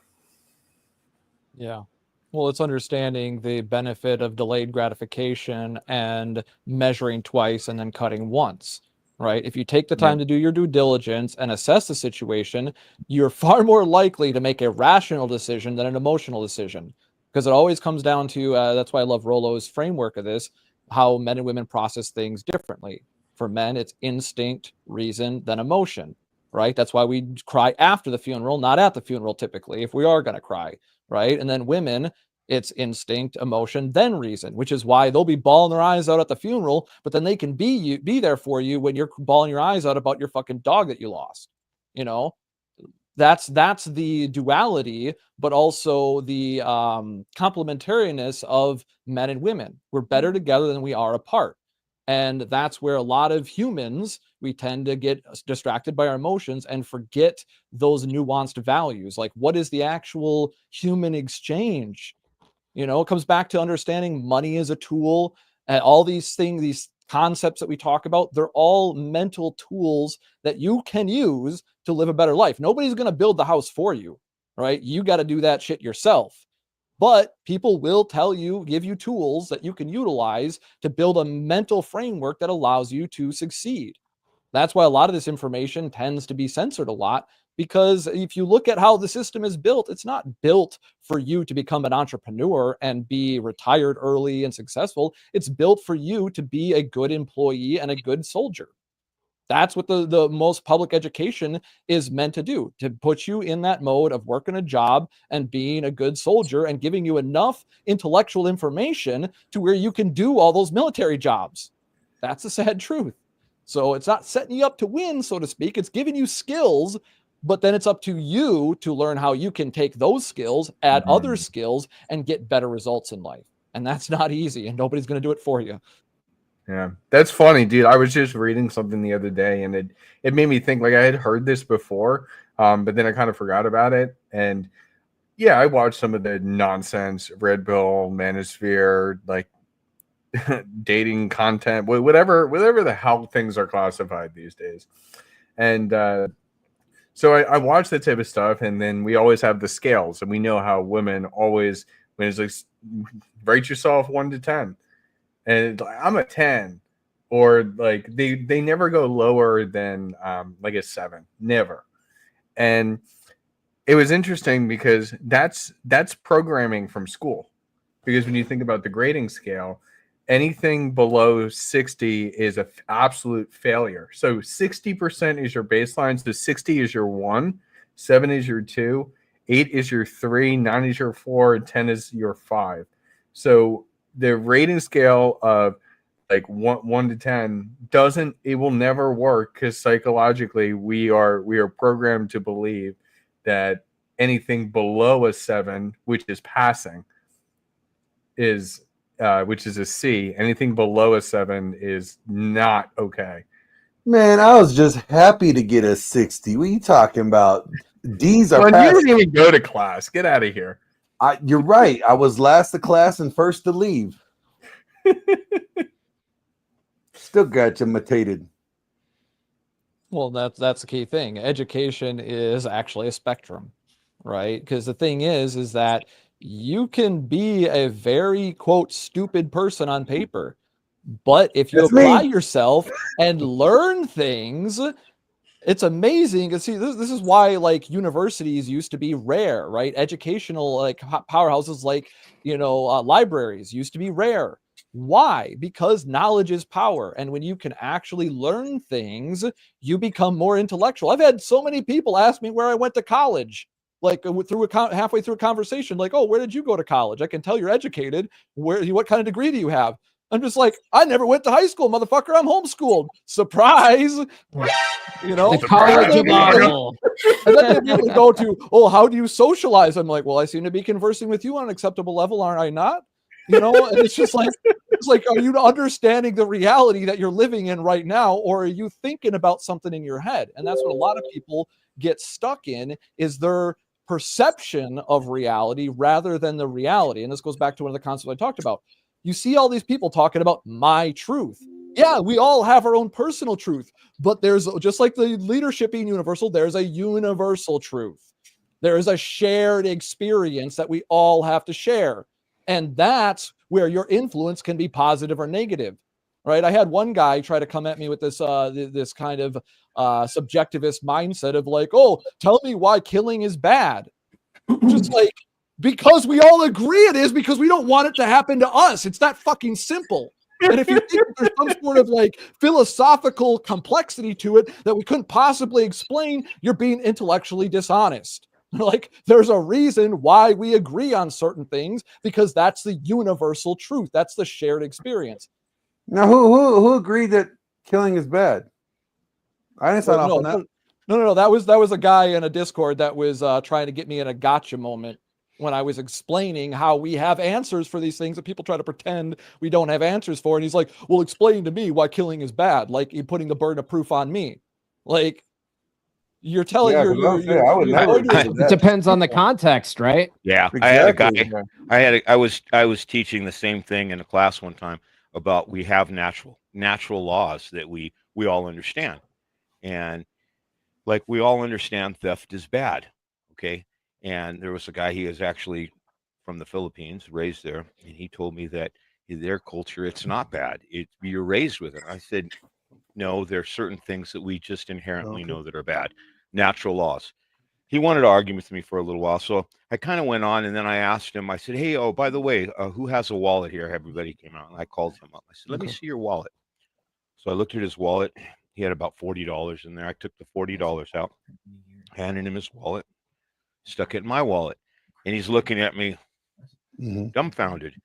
Yeah. Well, it's understanding the benefit of delayed gratification and measuring twice and then cutting once, right? If you take the time to do your due diligence and assess the situation, you're far more likely to make a rational decision than an emotional decision. Because it always comes down to, that's why I love Rollo's framework of this, how men and women process things differently. For men, it's instinct, reason, then emotion, right? That's why we cry after the funeral, not at the funeral typically, if we are going to cry, right? And then women, it's instinct, emotion, then reason, which is why they'll be bawling their eyes out at the funeral, but then they can be there for you when you're bawling your eyes out about your fucking dog that you lost. That's the duality, but also the complementarianess of men and women. We're better together than we are apart. And that's where a lot of humans, we tend to get distracted by our emotions and forget those nuanced values. Like, what is the actual human exchange? It comes back to understanding money as a tool. And all these things, these concepts that we talk about, they're all mental tools that you can use to live a better life. Nobody's going to build the house for you, right? You got to do that shit yourself. But people will tell you, give you tools that you can utilize to build a mental framework that allows you to succeed. That's why a lot of this information tends to be censored a lot, because if you look at how the system is built, it's not built for you to become an entrepreneur and be retired early and successful. It's built for you to be a good employee and a good soldier. That's what the most public education is meant to do, to put you in that mode of working a job and being a good soldier and giving you enough intellectual information to where you can do all those military jobs. That's the sad truth. So it's not setting you up to win, so to speak. It's giving you skills, but then it's up to you to learn how you can take those skills, add other skills, and get better results in life. And that's not easy, and nobody's going to do it for you. Yeah, that's funny, dude. I was just reading something the other day, and it made me think, like, I had heard this before, but then I kind of forgot about it. And yeah, I watched some of the nonsense, Red Pill, Manosphere, like dating content, whatever the hell things are classified these days. And so I watch that type of stuff, and then we always have the scales, and we know how women always, when it's like, rate yourself 1 to 10. And I'm a 10, or like they never go lower than like a 7, never. And it was interesting because that's programming from school. Because when you think about the grading scale, anything below 60 is an absolute failure. So 60% is your baseline. So 60 is your 1, 7 is your 2, 8 is your 3, 9 is your 4, and 10 is your 5. So the rating scale of like 1 to 10 it will never work, because psychologically we are programmed to believe that anything below a 7, which is passing, is which is a C. Anything below a 7 is not okay. Man, I was just happy to get a 60. What are you talking about? D's are Well, you passing. didn't even go to class. Get out of here. You're right. I was last to class and first to leave. Still got you imitated. Well, that's the key thing. Education is actually a spectrum, right? Because the thing is that you can be a very, quote, stupid person on paper, but if you That's apply me. yourself and learn things, it's amazing. And see, this is why, like, universities used to be rare, right? Educational, like, powerhouses, like, libraries used to be rare. Why? Because knowledge is power. And when you can actually learn things, you become more intellectual. I've had so many people ask me where I went to college, like halfway through a conversation, like, oh, where did you go to college? I can tell you're educated. What kind of degree do you have? I'm just like, I never went to high school, motherfucker. I'm homeschooled. Surprise. The college of Marvel. And then they immediately go to, oh, how do you socialize? I'm like, well, I seem to be conversing with you on an acceptable level, aren't I not? And it's just like, are you understanding the reality that you're living in right now, or are you thinking about something in your head? And that's what a lot of people get stuck in, is their perception of reality rather than the reality. And this goes back to one of the concepts I talked about. You see all these people talking about my truth. Yeah, we all have our own personal truth, but there's, just like the leadership being universal, there's a universal truth. There is a shared experience that we all have to share. And that's where your influence can be positive or negative, right? I had one guy try to come at me with this this kind of subjectivist mindset of like, oh, tell me why killing is bad. Just like, because we all agree it is, because we don't want it to happen to us. It's that fucking simple. And if you think there's some sort of like philosophical complexity to it that we couldn't possibly explain, you're being intellectually dishonest. Like, there's a reason why we agree on certain things, because that's the universal truth. That's the shared experience. Now, who agreed that killing is bad? I didn't sign off on that. No. That was a guy in a Discord that was trying to get me in a gotcha moment when I was explaining how we have answers for these things that people try to pretend we don't have answers for. And he's like, well, explain to me why killing is bad. Like, you're putting the burden of proof on me. Like, you're telling it depends on the context, right? Yeah, Exactly. I had a guy. I was teaching the same thing in a class one time about we have natural laws that we all understand, and like we all understand theft is bad. Okay, And there was a guy, he is actually from the Philippines, raised there, and he told me that in their culture, it's not bad. You're raised with it. I said, no, there are certain things that we just inherently know that are bad, natural laws. He wanted to argue with me for a little while, so I kind of went on, and then I asked him. I said, "Hey, oh, by the way, who has a wallet here?" Everybody came out, and I called him up. I said, "Let me see your wallet." So I looked at his wallet. He had about $40 in there. I took the $40 out, handed him his wallet, stuck it in my wallet, and he's looking at me, dumbfounded.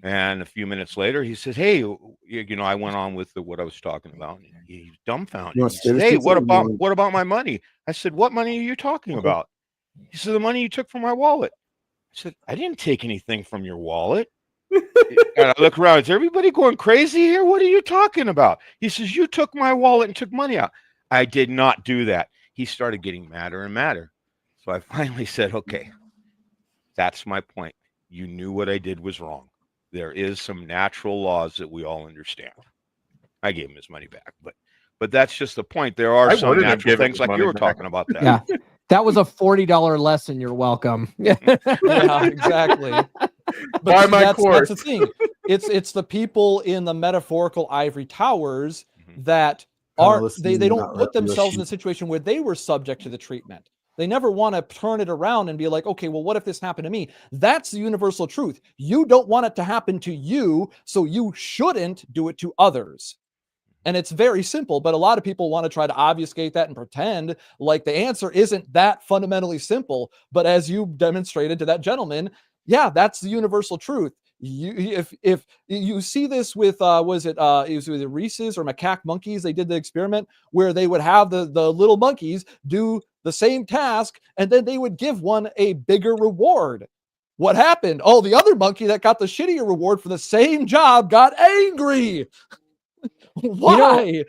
And a few minutes later, he says, "Hey, I went on with what I was talking about." And he's dumbfounded. He said, "Hey, what about my money?" I said, "What money are you talking about?" He said, "The money you took from my wallet." I said, "I didn't take anything from your wallet." And I look around. Is everybody going crazy here? What are you talking about? He says, "You took my wallet and took money out." I did not do that. He started getting madder and madder. So I finally said, "Okay, that's my point. You knew what I did was wrong. There is some natural laws that we all understand." I gave him his money back, but that's just the point. There are some natural things like you were talking about that. Yeah. That was a $40 lesson. You're welcome. Yeah, exactly. But Buy my that's course. the thing. It's the people in the metaphorical ivory towers that are they don't put themselves in a situation where they were subject to the treatment. They never want to turn it around and be like, okay, well, what if this happened to me? That's the universal truth. You don't want it to happen to you, so you shouldn't do it to others. And it's very simple, but a lot of people want to try to obfuscate that and pretend like the answer isn't that fundamentally simple. But as you demonstrated to that gentleman, yeah, that's the universal truth. If you see this with it was with the Reese's or macaque monkeys, they did the experiment where they would have the little monkeys do the same task and then they would give one a bigger reward. What happened? Oh, the other monkey that got the shittier reward for the same job got angry. Why?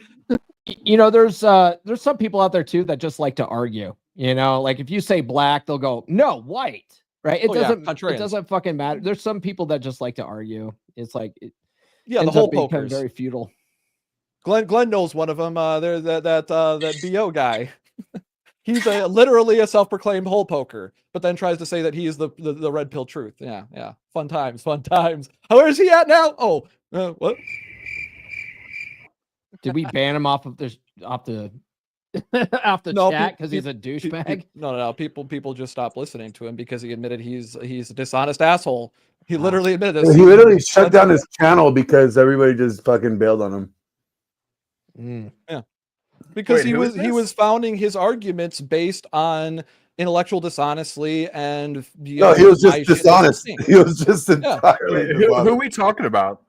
There's some people out there too that just like to argue. Like if you say black, they'll go, "No, white." Right? It doesn't fucking matter. There's some people that just like to argue. It's like the whole become very futile. Glenn knows one of them. There's that BO guy. He's literally a self-proclaimed hole poker, but then tries to say that he is the red pill truth. Yeah. Fun times. Where is he at now? Oh, what? Did we ban him off the chat because he's a douchebag? No. People just stopped listening to him because he admitted he's a dishonest asshole. He literally admitted this. He literally shut down his channel because everybody just fucking bailed on him. Yeah, because he was founding his arguments based on intellectual dishonesty and he was just dishonest. He was just entirely. Who are we talking about?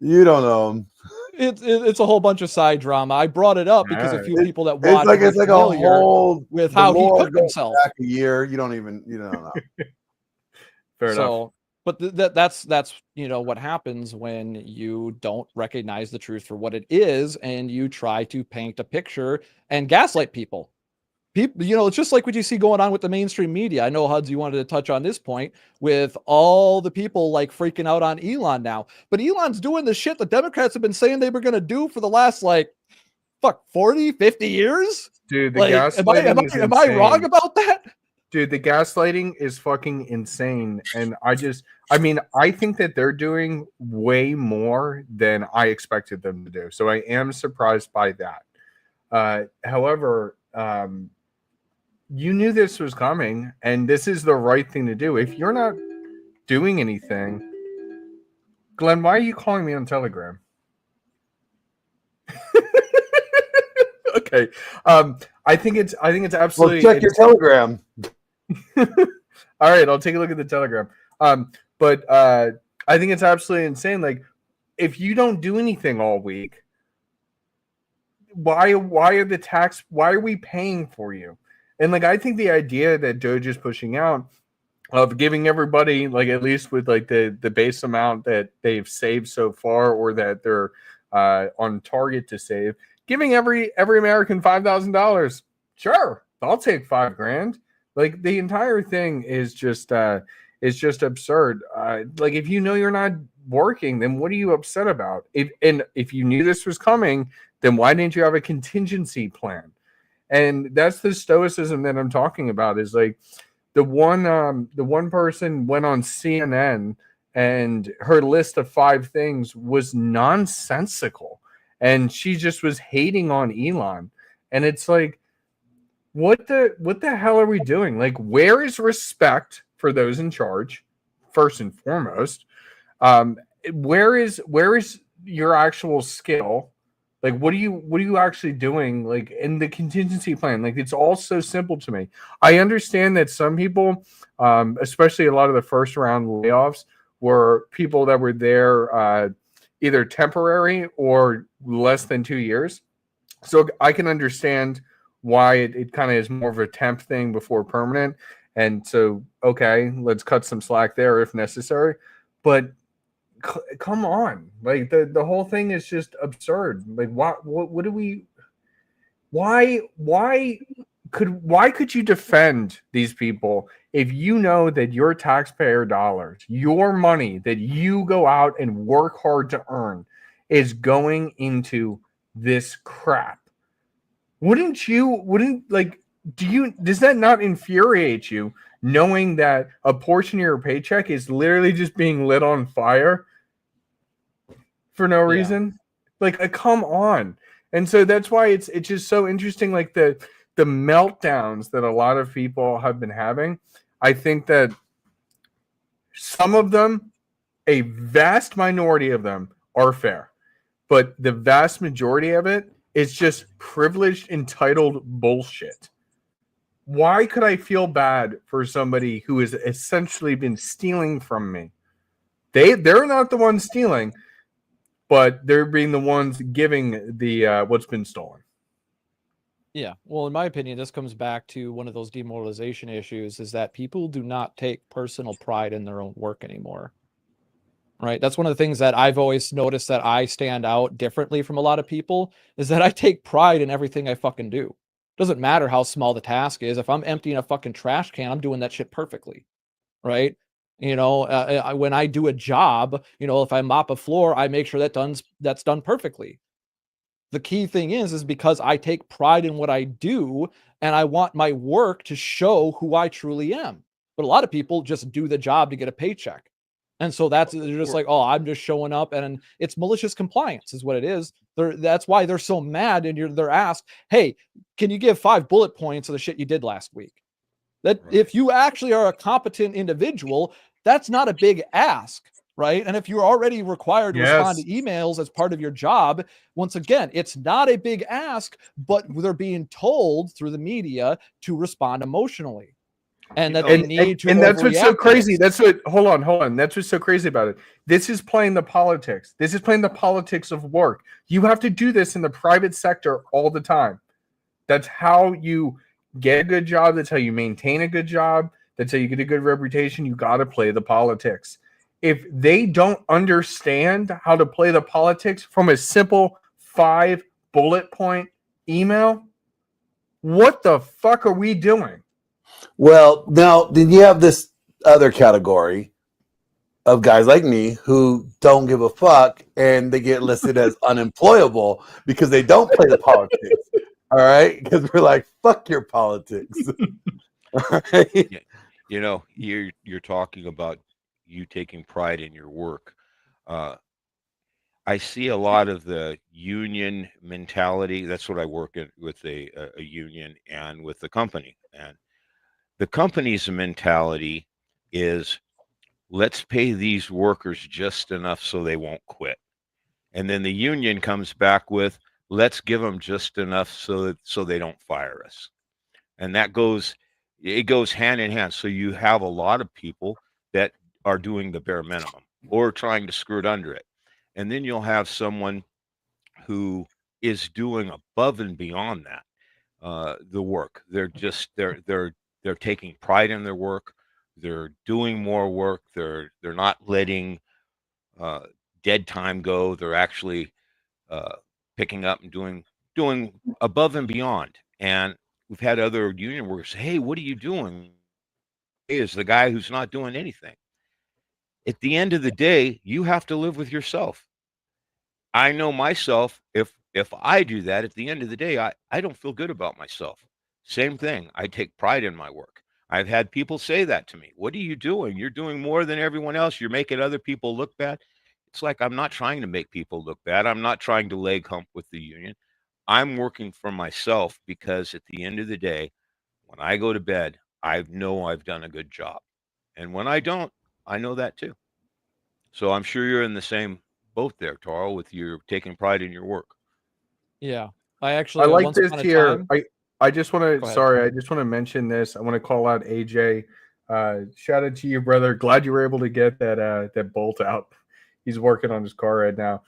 You don't know him. It's a whole bunch of side drama. I brought it up because a few people that watch it's like a whole with how he took himself back a year. You don't know. Fair enough. But that's what happens when you don't recognize the truth for what it is and you try to paint a picture and gaslight people. It's just like what you see going on with the mainstream media. I know, Huds, you wanted to touch on this point with all the people like freaking out on Elon now. But Elon's doing the shit the Democrats have been saying they were going to do for the last 40, 50 years. Dude, the gaslighting am I wrong about that? Dude, the gaslighting is fucking insane. And I think that they're doing way more than I expected them to do. So I am surprised by that. However, you knew this was coming, and this is the right thing to do. If you're not doing anything, Glenn, why are you calling me on Telegram? Okay. I think it's absolutely. Well, check your Telegram. All right, I'll take a look at the Telegram. But I think it's absolutely insane. Like, if you don't do anything all week, why are we paying for you? And I think the idea that Doge is pushing out of giving everybody at least with the base amount that they've saved so far or that they're on target to save, giving every American $5,000. Sure, I'll take $5,000. The entire thing is just absurd. If you know you're not working, then what are you upset about? If you knew this was coming, then why didn't you have a contingency plan? And that's the stoicism that I'm talking about, is The one person went on CNN and her list of 5 things was nonsensical, and she just was hating on Elon. And it's like, what the hell are we doing? Like, where is respect for those in charge, first and foremost? Where is your actual skill? Like, what are you actually doing? Like, in the contingency plan, like, it's all so simple to me. I understand that some people, especially a lot of the first round layoffs, were people that were there either temporary or less than 2 years. So I can understand why it kind of is more of a temp thing before permanent. And so, okay, let's cut some slack there if necessary. But come on, like the whole thing is just absurd. Like, what do we? Why could you defend these people if you know that your taxpayer dollars, your money that you go out and work hard to earn, is going into this crap? Wouldn't does that not infuriate you, knowing that a portion of your paycheck is literally just being lit on fire for no reason? Like, come on. And so that's why it's just so interesting, like the meltdowns that a lot of people have been having. I think that some of them, a vast minority of them, are fair, but the vast majority of it is just privileged, entitled bullshit. Why could I feel bad for somebody who has essentially been stealing from me? They're not the ones stealing, but they're being the ones giving the what's been stolen. Yeah. Well, in my opinion, this comes back to one of those demoralization issues, is that people do not take personal pride in their own work anymore. Right. That's one of the things that I've always noticed that I stand out differently from a lot of people, is that I take pride in everything I fucking do. Doesn't matter how small the task is. If I'm emptying a fucking trash can, I'm doing that shit perfectly. Right. When I do a job, if I mop a floor, I make sure that's done perfectly. The key thing is because I take pride in what I do, and I want my work to show who I truly am. But a lot of people just do the job to get a paycheck. And so they're just like, oh, I'm just showing up, and it's malicious compliance is what it is. That's why they're so mad, and they're asked, hey, can you give 5 bullet points of the shit you did last week? That right. If you actually are a competent individual, that's not a big ask, right? And if you're already required to respond to emails as part of your job, once again, it's not a big ask, but they're being told through the media to respond emotionally. And that they need to. And that's what's so crazy. Hold on. That's what's so crazy about it. This is playing the politics. This is playing the politics of work. You have to do this in the private sector all the time. That's how you get a good job. That's how you maintain a good job. That's how you get a good reputation. You got to play the politics. If they don't understand how to play the politics from a simple 5 bullet point email, what the fuck are we doing? Well, now then you have this other category of guys like me who don't give a fuck, and they get listed as unemployable because they don't play the politics. All right, because we're like, fuck your politics. All right? Yeah. You're talking about you taking pride in your work. I see a lot of the union mentality. That's what I work with a union and with the company. And the company's mentality is, let's pay these workers just enough so they won't quit. And then the union comes back with, let's give them just enough so they don't fire us. And it goes hand in hand. So you have a lot of people that are doing the bare minimum or trying to skirt under it. And then you'll have someone who is doing above and beyond that, the work. They're taking pride in their work. They're doing more work. They're not letting dead time go. They're actually picking up and doing above and beyond. And we've had other union workers say, hey, what are you doing? Is the guy who's not doing anything. At the end of the day, you have to live with yourself. I know myself, if I do that, at the end of the day, I don't feel good about myself. Same thing. I take pride in my work. I've had people say that to me. What are you doing? You're doing more than everyone else. You're making other people look bad. It's like I'm not trying to make people look bad. I'm not trying to leg hump with the union. I'm working for myself because at the end of the day, when I go to bed, I know I've done a good job. And when I don't, I know that too. So I'm sure you're in the same boat there, Taro, with your taking pride in your work. Yeah. I I actually like once this upon a here. time. I just want Go to, ahead. sorry, I just want to mention this. I want to call out AJ. Shout out to you, brother. Glad you were able to get that bolt out. He's working on his car right now.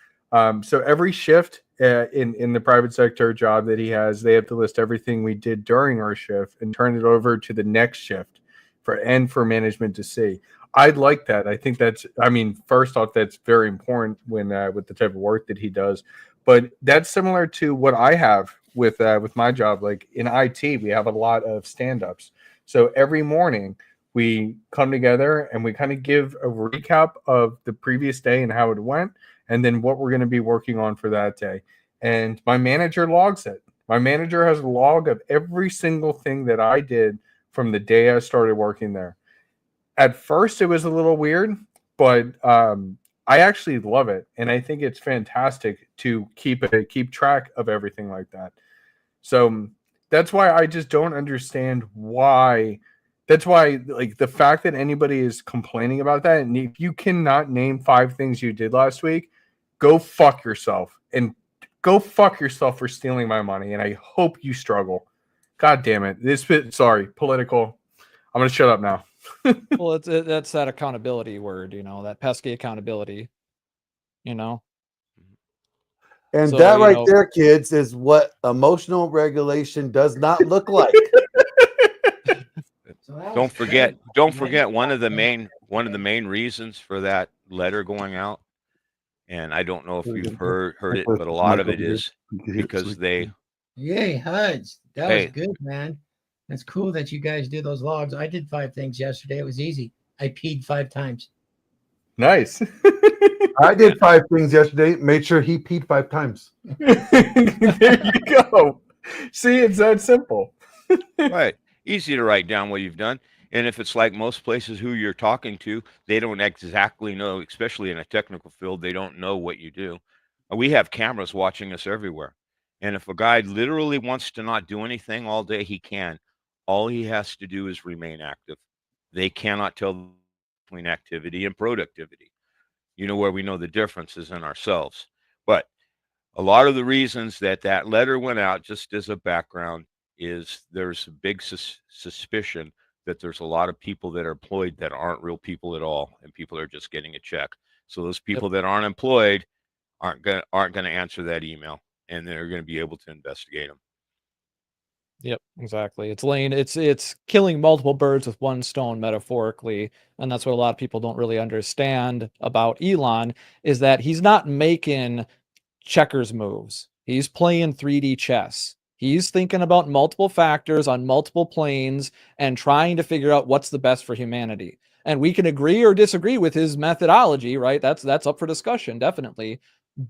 So every shift in the private sector job that he has, they have to list everything we did during our shift and turn it over to the next shift for management to see. I'd like that. I think that's, I mean, first off, that's very important when with the type of work that he does. But that's similar to what I have with my job. Like in IT, we have a lot of stand-ups. So every morning we come together and we kind of give a recap of the previous day and how it went, and then what we're going to be working on for that day. And my manager logs it. My manager has a log of every single thing that I did from the day I started working there. At first, it was a little weird, but I actually love it, and I think it's fantastic to keep track of everything like that. So that's why I just don't understand why. That's why, like, the fact that anybody is complaining about that, and if you cannot name 5 things you did last week, go fuck yourself, and go fuck yourself for stealing my money. And I hope you struggle. God damn it! Sorry, political. I'm gonna shut up now. Well, that's that accountability word, that pesky accountability, you know. And So, that right there, kids, is what emotional regulation does not look like. Don't forget one of the main reasons for that letter going out, and I don't know if you've heard it, but a lot of it is because they. Yay, Huds. That Hey. was good, man. That's cool that you guys do those logs. I did 5 things yesterday. It was easy. I peed 5 times. Nice. I did 5 things yesterday. Made sure he peed 5 times. There you go. See, it's that simple. Right. Easy to write down what you've done. And if it's like most places who you're talking to, they don't exactly know, especially in a technical field, they don't know what you do. We have cameras watching us everywhere. And if a guy literally wants to not do anything all day, he can. All he has to do is remain active. They cannot tell between activity and productivity. You know where we know the difference is in ourselves. But a lot of the reasons that letter went out, just as a background, is there's a big suspicion that there's a lot of people that are employed that aren't real people at all, and people are just getting a check. So those people that aren't employed aren't gonna answer that email, and they're going to be able to investigate them. Yep, exactly. It's killing multiple birds with one stone, metaphorically, and that's what a lot of people don't really understand about Elon, is that he's not making checkers moves. He's playing 3D chess. He's thinking about multiple factors on multiple planes and trying to figure out what's the best for humanity. And we can agree or disagree with his methodology, right? That's up for discussion, definitely.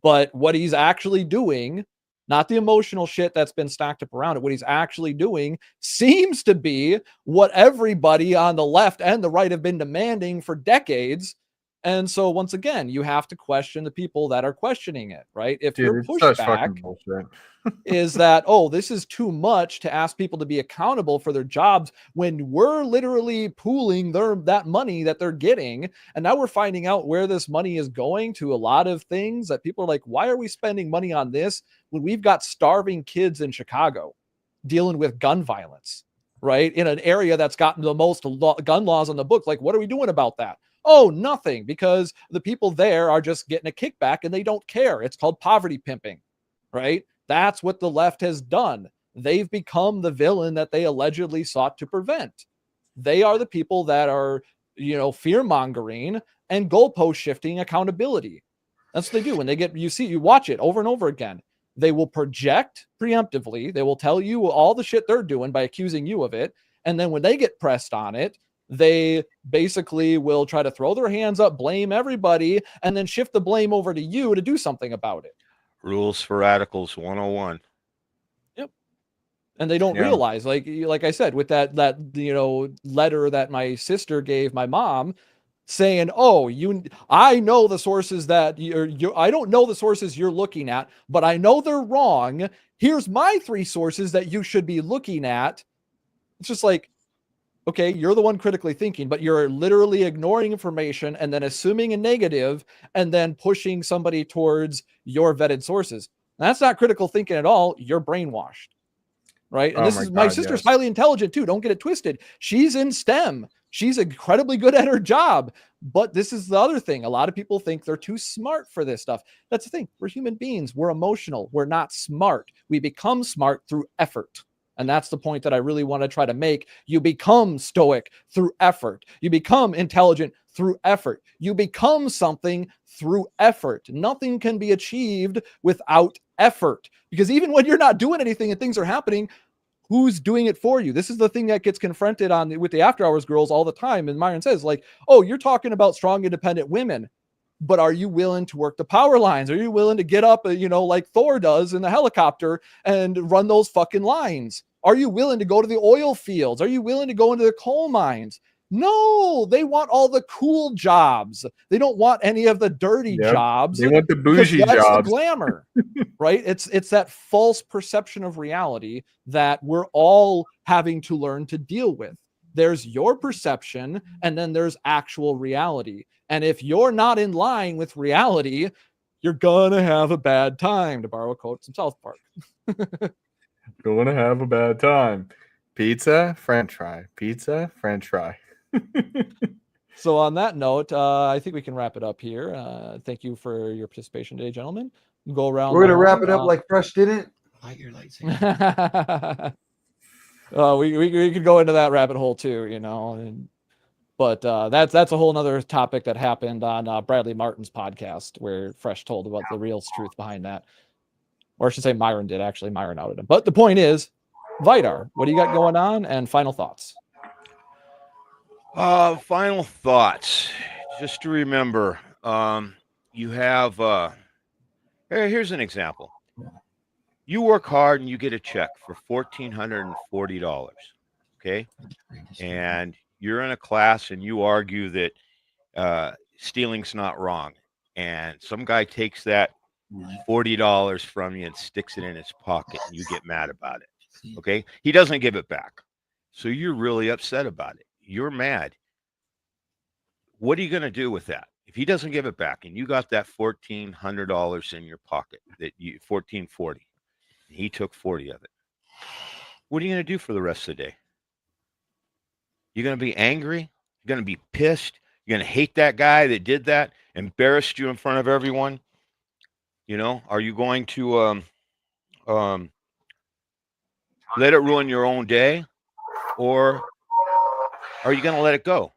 But what he's actually doing, not the emotional shit that's been stacked up around it, what he's actually doing seems to be what everybody on the left and the right have been demanding for decades. And so once again, you have to question the people that are questioning it, right? If your pushback is that, oh, this is too much to ask people to be accountable for their jobs when we're literally pooling that money that they're getting, and now we're finding out where this money is going to a lot of things that people are like, why are we spending money on this when we've got starving kids in Chicago dealing with gun violence, right? In an area that's got the most gun laws on the book. Like, what are we doing about that? Oh, nothing, because the people there are just getting a kickback and they don't care. It's called poverty pimping, right? That's what the left has done. They've become the villain that they allegedly sought to prevent. They are the people that are, fear mongering and goalpost shifting accountability. That's what they do when they you watch it over and over again. They will project preemptively. They will tell you all the shit they're doing by accusing you of it. And then when they get pressed on it, they basically will try to throw their hands up, blame everybody, and then shift the blame over to you to do something about it. Rules for Radicals 101. Yep. And they don't Yeah. realize, like I said, with that letter that my sister gave my mom, saying, "Oh, I know the sources that I don't know the sources you're looking at, but I know they're wrong. Here's my 3 sources that you should be looking at." It's just like, okay, you're the one critically thinking, but you're literally ignoring information and then assuming a negative and then pushing somebody towards your vetted sources. That's not critical thinking at all. You're brainwashed. Right. And Oh this my is my God, sister's yes. highly intelligent too. Don't get it twisted. She's in STEM. She's incredibly good at her job. But this is the other thing. A lot of people think they're too smart for this stuff. That's the thing. We're human beings. We're emotional. We're not smart. We become smart through effort. And that's the point that I really want to try to make. You become stoic through effort. You become intelligent through effort. You become something through effort. Nothing can be achieved without effort. Because even when you're not doing anything and things are happening, who's doing it for you? This is the thing that gets confronted with the after hours girls all the time. And Myron says, like, oh, you're talking about strong, independent women, but are you willing to work the power lines? Are you willing to get up, like Thor does in the helicopter and run those fucking lines? Are you willing to go to the oil fields? Are you willing to go into the coal mines? No, they want all the cool jobs. They don't want any of the dirty Yep. jobs. They want the because bougie that's jobs. the glamour, right? It's that false perception of reality that we're all having to learn to deal with. There's your perception, and then there's actual reality. And if you're not in line with reality, you're gonna have a bad time, to borrow a quote from South Park. Going to have a bad time. Pizza, French fry. Pizza, French fry. So on that note, I think we can wrap it up here. Thank you for your participation today, gentlemen. Go around. We're gonna wrap it up like Fresh didn't. Light your lightsaber. We could go into that rabbit hole too, but that's a whole nother topic that happened on Bradley Martin's podcast, where Fresh told about the real truth behind that. Or I should say Myron did, actually. Myron outed him. But the point is, Vidar, what do you got going on, and final thoughts? Final thoughts. Just to remember, you have here's an example. You work hard and you get a check for $1,440. Okay. And you're in a class and you argue that stealing's not wrong. And some guy takes that $40 from you and sticks it in his pocket, and you get mad about it. Okay. He doesn't give it back. So you're really upset about it. You're mad. What are you going to do with that? If he doesn't give it back and you got that $1,400 in your pocket, $1,440, he took 40 of it. What are you going to do for the rest of the day? You're going to be angry. You're going to be pissed. You're going to hate that guy that did that, embarrassed you in front of everyone. Are you going to let it ruin your own day, or are you going to let it go?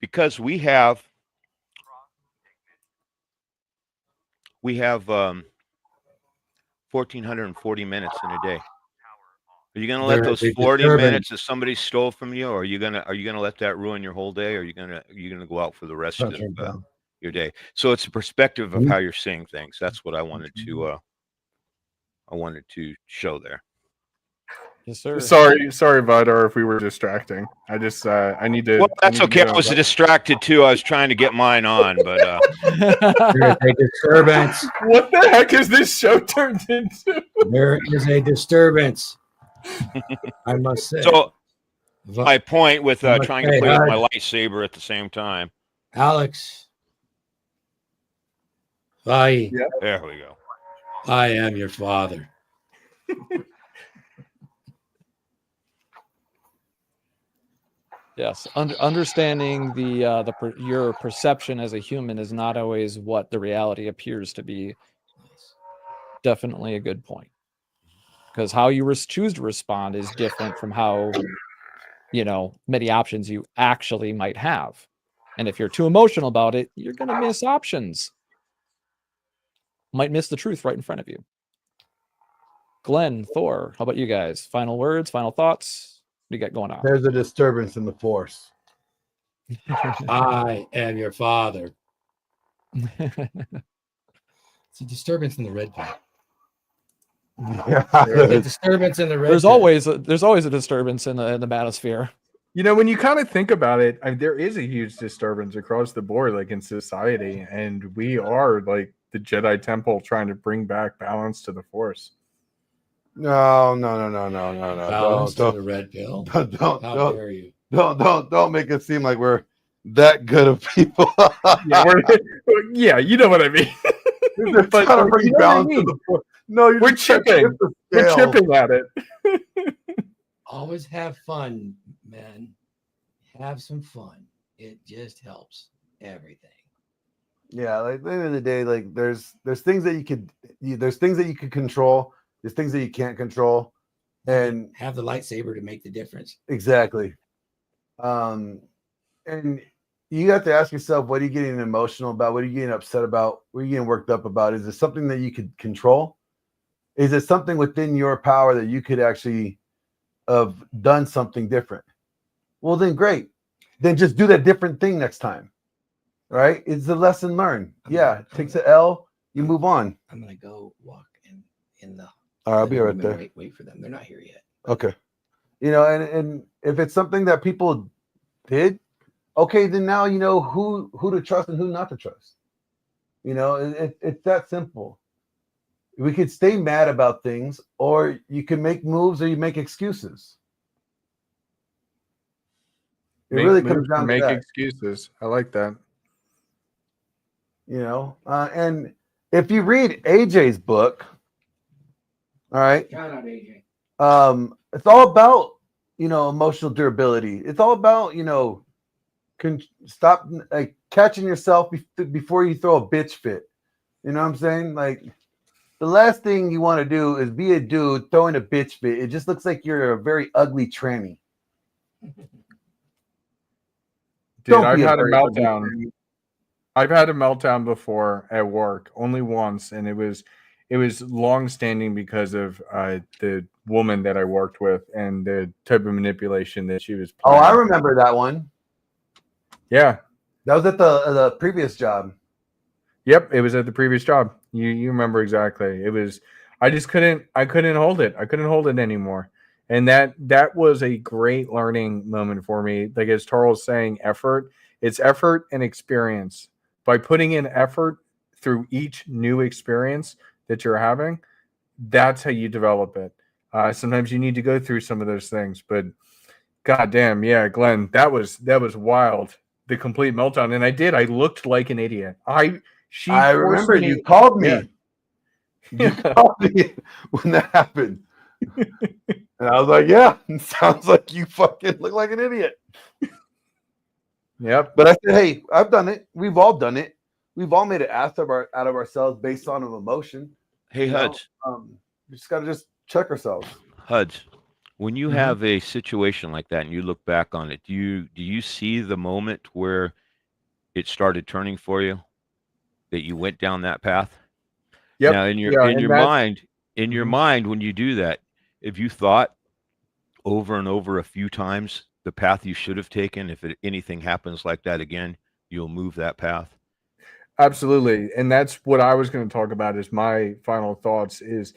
Because we have 1,440 minutes in a day. Are you going to let There those is a 40 disturbance. minutes that somebody stole from you, or are you going to let that ruin your whole day, or are you going to go out for the rest of your day? So it's a perspective of how you're seeing things. That's what I wanted to show there. Yes, sir. Sorry, Vidar, if we were distracting. I just I need to. Well, that's I need to okay. go. I was distracted too. I was trying to get mine on, but There is a disturbance. What the heck is this show turned into? There is a disturbance. I must say. so my point with Okay, trying to play with my Hud. lightsaber at the same time. Alex. I There we go. I am your father. Yes, understanding your perception as a human is not always what the reality appears to be. Definitely a good point, because how you choose to respond is different from how many options you actually might have. And if you're too emotional about it, you're going to miss options. Might miss the truth right in front of you. Glenn, Thor, how about you guys? Final words, final thoughts? What do you got going on? There's a disturbance in the force. I am your father. It's a disturbance in the red pill. Yeah. There's a disturbance in the red. There's pill. always a disturbance in the manosphere. You know, when you kind of think about it, I mean, there is a huge disturbance across the board, like in society, and we are like the Jedi Temple trying to bring back balance to the Force. No. Balance to the red pill. Don't dare you? Don't make it seem like we're that good of people. Yeah, yeah, you know what I mean. They're But trying to bring you know what I balance to mean. the Force. No, you're We're just trying to chipping. tip the We're scale. chipping at it. Always have fun, man. Have some fun. It just helps everything. Yeah, like at the end of the day, like there's things that there's things that you can control, there's things that you can't control, and Have the lightsaber to make the difference. exactly. And you have to ask yourself, what are you getting emotional about? What are you getting upset about? What are you getting worked up about? Is it something that you could control? Is it something within your power that you could actually have done something different? Well, then great. Then just do that different thing next time. Right? It's a lesson learned. Yeah, it takes an L, you move on. I'm gonna go walk in the. All right, I'll be right living room there. and Wait for them. They're not here yet. Okay. You know, and if it's something that people did, okay, then now you know who to trust and who not to trust. You know, it's that simple. We could stay mad about things, or you can make moves, or you make excuses. It really comes down to make that. excuses. I like that. You know, and if you read AJ's book, all right, Shout out AJ. it's all about, you know, emotional durability. It's all about, you know, stop like catching yourself before you throw a bitch fit. You know what I'm saying? Like, the last thing you want to do is be a dude throwing a bitch fit. It just looks like you're a very ugly tranny. Dude, Don't I've be a had a very ugly meltdown. tranny. I've had a meltdown before at work, only once, and it was long standing because of the woman that I worked with and the type of manipulation that she was Oh, playing. I remember that one. Yeah. That was at the previous job. Yep, it was at the previous job. You remember exactly. It was I couldn't hold it. I couldn't hold it anymore. And that was a great learning moment for me. Like as Charles saying, it's effort and experience. By putting in effort through each new experience that you're having, that's how you develop it. Sometimes you need to go through some of those things, but goddamn, yeah, Glenn, that was wild. The complete meltdown, and I looked like an idiot. I remember you called me. Yeah. You called me when that happened. And I was like, yeah, sounds like you fucking look like an idiot. Yep. But I said, hey, I've done it. We've all done it. We've all made an ass out of ourselves based on an emotion. Hey, Huds. We just got to just check ourselves. Huds, when you have a situation like that and you look back on it, do you see the moment where it started turning for you, that you went down that path? Yep. Now, in your mind, when you do that, if you thought over and over a few times the path you should have taken, if anything happens like that again, you'll move that path. Absolutely. And that's what I was going to talk about is my final thoughts is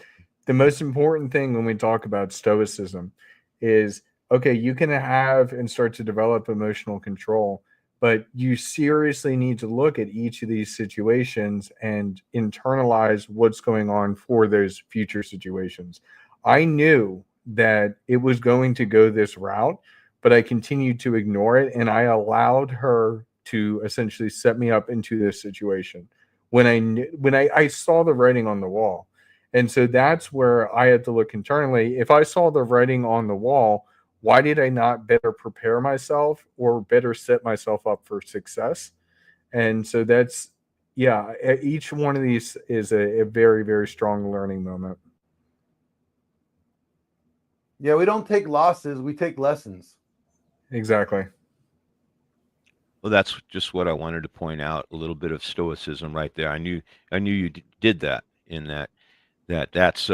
the most important thing when we talk about stoicism is, okay, you can have and start to develop emotional control, but you seriously need to look at each of these situations and internalize what's going on for those future situations. I knew that it was going to go this route, but I continued to ignore it, and I allowed her to essentially set me up into this situation when I saw the writing on the wall. And so that's where I had to look internally. If I saw the writing on the wall, why did I not better prepare myself or better set myself up for success? And so that's, yeah, each one of these is a very, very strong learning moment. Yeah, we don't take losses, we take lessons. Exactly. Well, that's just what I wanted to point out, a little bit of stoicism right there. I knew you did that in that's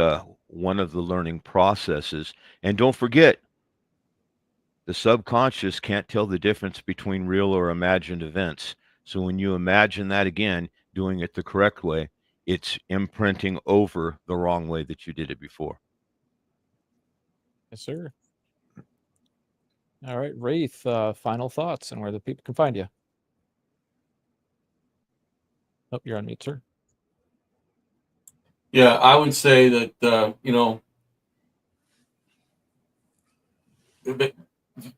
one of the learning processes. And don't forget, the subconscious can't tell the difference between real or imagined events. So when you imagine that again, doing it the correct way, it's imprinting over the wrong way that you did it before. Yes, sir. All right, Wraith, final thoughts and where the people can find you. Oh, you're on mute, sir. Yeah, I would say that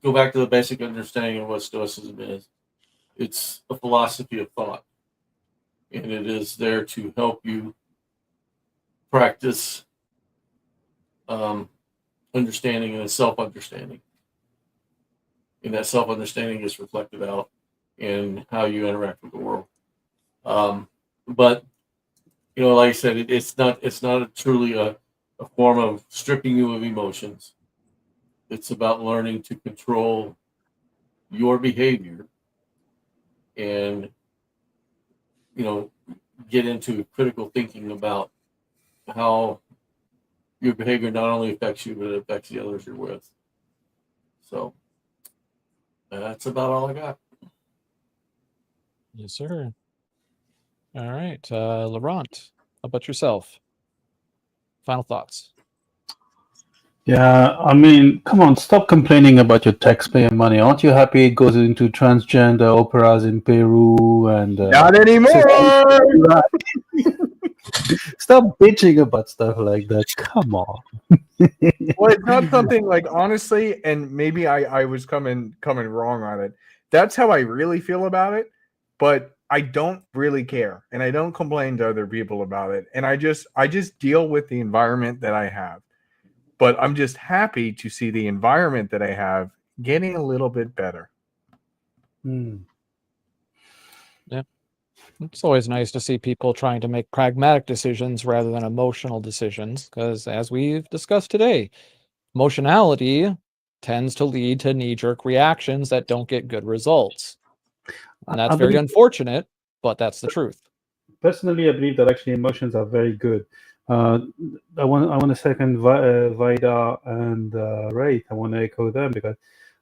go back to the basic understanding of what Stoicism is. It's a philosophy of thought, and it is there to help you practice understanding and self-understanding. And that self-understanding is reflected out in how you interact with the world. But like I said, it's not truly a form of stripping you of emotions. It's about learning to control your behavior and get into critical thinking about how your behavior not only affects you, but it affects the others you're with. So that's about all I got. Yes, sir. All right, Laurent, how about yourself? Final thoughts. Yeah, I mean, come on, stop complaining about your taxpayer money. Aren't you happy it goes into transgender operas in Peru and Not anymore. stop bitching about stuff like that. Come on. Well, it's not something like, honestly, and maybe I was coming wrong on it. That's how I really feel about it, but I don't really care, and I don't complain to other people about it, and I just deal with the environment that I have. But I'm just happy to see the environment that I have getting a little bit better. Yeah. It's always nice to see people trying to make pragmatic decisions rather than emotional decisions, because as we've discussed today, emotionality tends to lead to knee-jerk reactions that don't get good results. And that's very unfortunate, but that's the truth. Personally, I believe that actually emotions are very good. I want to second Vidar and Wraith. I want to echo them, because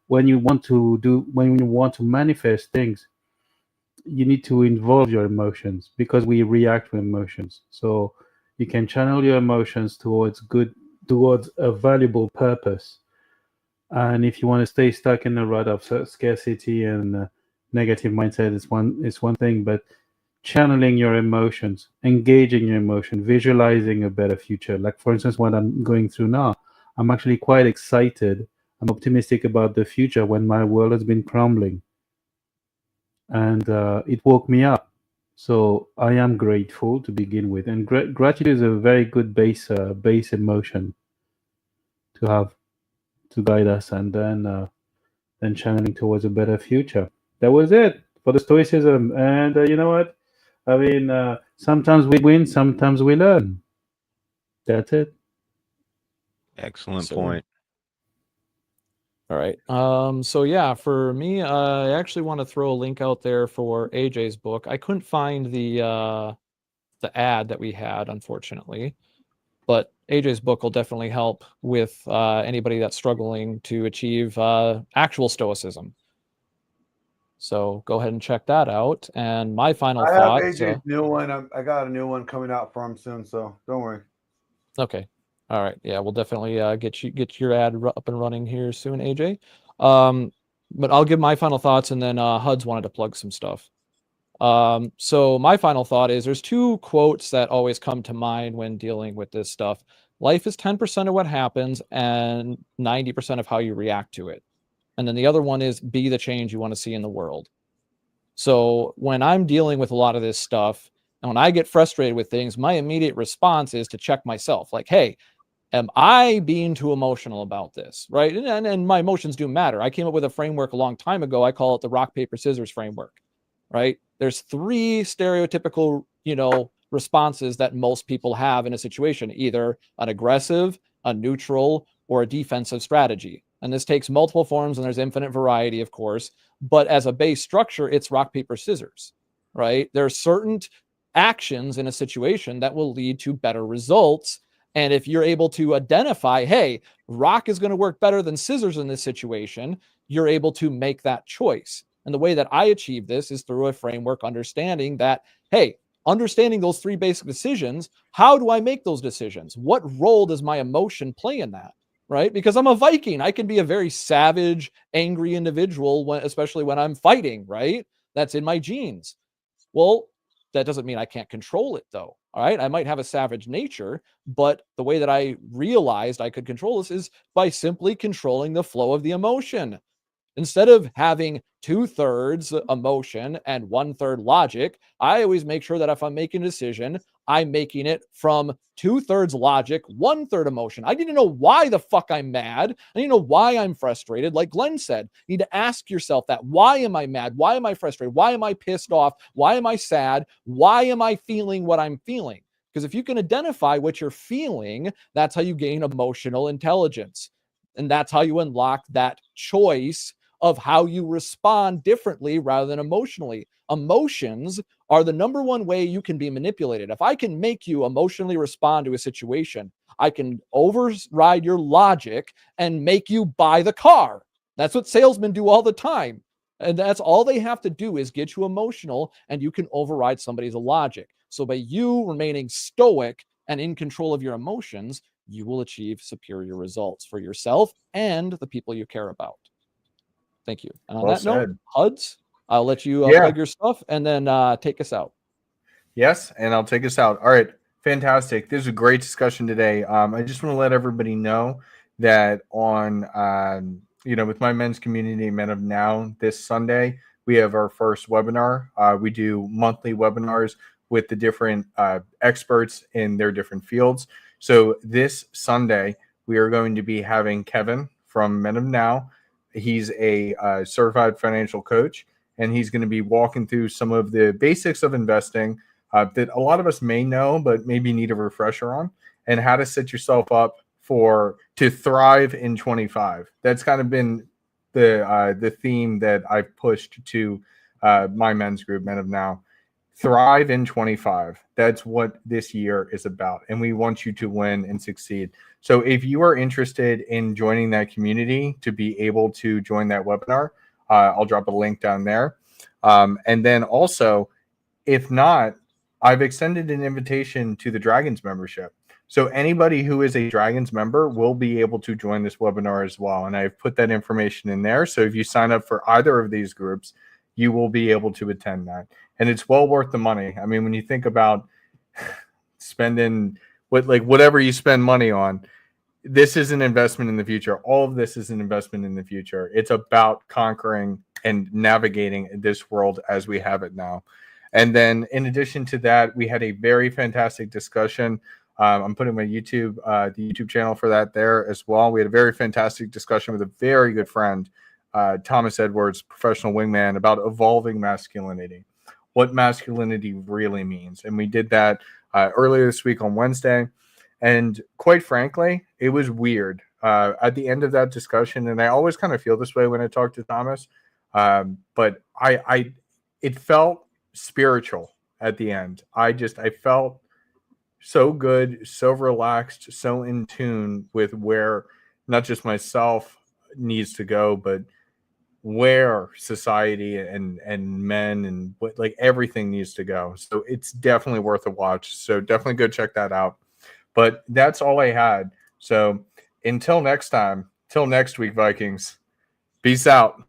when you want to manifest things, you need to involve your emotions, because we react to emotions. So you can channel your emotions towards a valuable purpose. And if you want to stay stuck in the rut of scarcity and negative mindset, it's one thing, but channeling your emotions, engaging your emotion, visualizing a better future. Like, for instance, what I'm going through now, I'm actually quite excited. I'm optimistic about the future when my world has been crumbling. And it woke me up. So I am grateful to begin with. And gratitude is a very good base emotion to have to guide us, and then channeling towards a better future. That was it for the Stoicism. And you know what? I mean, sometimes we win, sometimes we learn. That's it. Excellent point. All right. So yeah, for me, I actually want to throw a link out there for AJ's book. I couldn't find the ad that we had, unfortunately, but AJ's book will definitely help with anybody that's struggling to achieve actual stoicism. So go ahead and check that out. And my final thought. I have AJ's new one. I got a new one coming out for him soon, so don't worry. Okay. All right. Yeah, we'll definitely get your ad up and running here soon, AJ. But I'll give my final thoughts, and then Huds wanted to plug some stuff. So my final thought is there's two quotes that always come to mind when dealing with this stuff. Life is 10% of what happens and 90% of how you react to it. And then the other one is be the change you want to see in the world. So when I'm dealing with a lot of this stuff, and when I get frustrated with things, my immediate response is to check myself. Like, hey, am I being too emotional about this? Right. And my emotions do matter. I came up with a framework a long time ago. I call it the rock, paper, scissors framework. Right. There's three stereotypical, responses that most people have in a situation, either an aggressive, a neutral, or a defensive strategy. And this takes multiple forms, and there's infinite variety, of course. But as a base structure, it's rock, paper, scissors. Right. There are certain actions in a situation that will lead to better results. And if you're able to identify, hey, rock is going to work better than scissors in this situation, you're able to make that choice. And the way that I achieve this is through a framework understanding that, hey, understanding those 3 basic decisions, how do I make those decisions? What role does my emotion play in that? Right? Because I'm a Viking. I can be a very savage, angry individual, especially when I'm fighting, right? That's in my genes. Well, that doesn't mean I can't control it, though. All right. I might have a savage nature, but the way that I realized I could control this is by simply controlling the flow of the emotion. Instead of having 2/3 emotion and 1/3 logic, I always make sure that if I'm making a decision, I'm making it from 2/3 logic, 1/3 emotion. I need to know why the fuck I'm mad. I need to know why I'm frustrated. Like Glenn said, you need to ask yourself that. Why am I mad? Why am I frustrated? Why am I pissed off? Why am I sad? Why am I feeling what I'm feeling? Because if you can identify what you're feeling, that's how you gain emotional intelligence. And that's how you unlock that choice of how you respond differently rather than emotionally. Emotions are the number one way you can be manipulated. If I can make you emotionally respond to a situation, I can override your logic and make you buy the car. That's what salesmen do all the time. And that's all they have to do is get you emotional, and you can override somebody's logic. So by you remaining stoic and in control of your emotions, you will achieve superior results for yourself and the people you care about. Thank you. And on Well that note, said. Huds, I'll let you Yeah. plug your stuff and then take us out. Yes, and I'll take us out. All right, fantastic. This is a great discussion today. I just want to let everybody know that on, with my men's community, Men of Now, this Sunday, we have our first webinar. We do monthly webinars with the different experts in their different fields. So this Sunday, we are going to be having Kevin from Men of Now. He's a certified financial coach, and he's going to be walking through some of the basics of investing that a lot of us may know, but maybe need a refresher on, and how to set yourself up to thrive in 25. That's kind of been the theme that I've pushed to my men's group, Men of Now. Thrive in 25. That's what this year is about, and we want you to win and succeed. So if you are interested in joining that community to be able to join that webinar, I'll drop a link down there. And then also, if not, I've extended an invitation to the Dragons membership. So anybody who is a Dragons member will be able to join this webinar as well. And I've put that information in there. So if you sign up for either of these groups, you will be able to attend that. And it's well worth the money. I mean, when you think about spending whatever you spend money on, this is an investment in the future. All of this is an investment in the future. It's about conquering and navigating this world as we have it now. And then in addition to that, we had a very fantastic discussion. I'm putting my the YouTube channel for that there as well. We had a very fantastic discussion with a very good friend, Thomas Edwards, professional wingman, about evolving masculinity, what masculinity really means. And we did that earlier this week on Wednesday. And quite frankly, it was weird at the end of that discussion. And I always kind of feel this way when I talk to Thomas. But it felt spiritual at the end. I felt so good, so relaxed, so in tune with where not just myself needs to go, but where society and men and everything needs to go. So it's definitely worth a watch. So definitely go check that out. But that's all I had. So until next time, till next week, Vikings, peace out.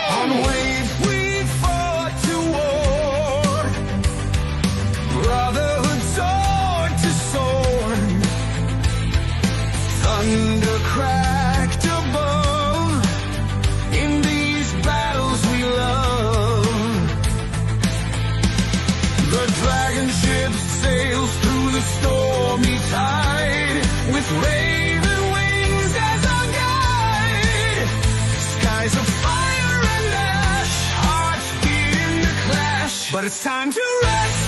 On wave we fought to war, brotherhood sword to sword, thunder cracked above, in these battles we love. The DragonShip sails through the stormy tide, with raven wings as our guide. Skies of fire and ash, hearts begin to clash, but it's time to rest.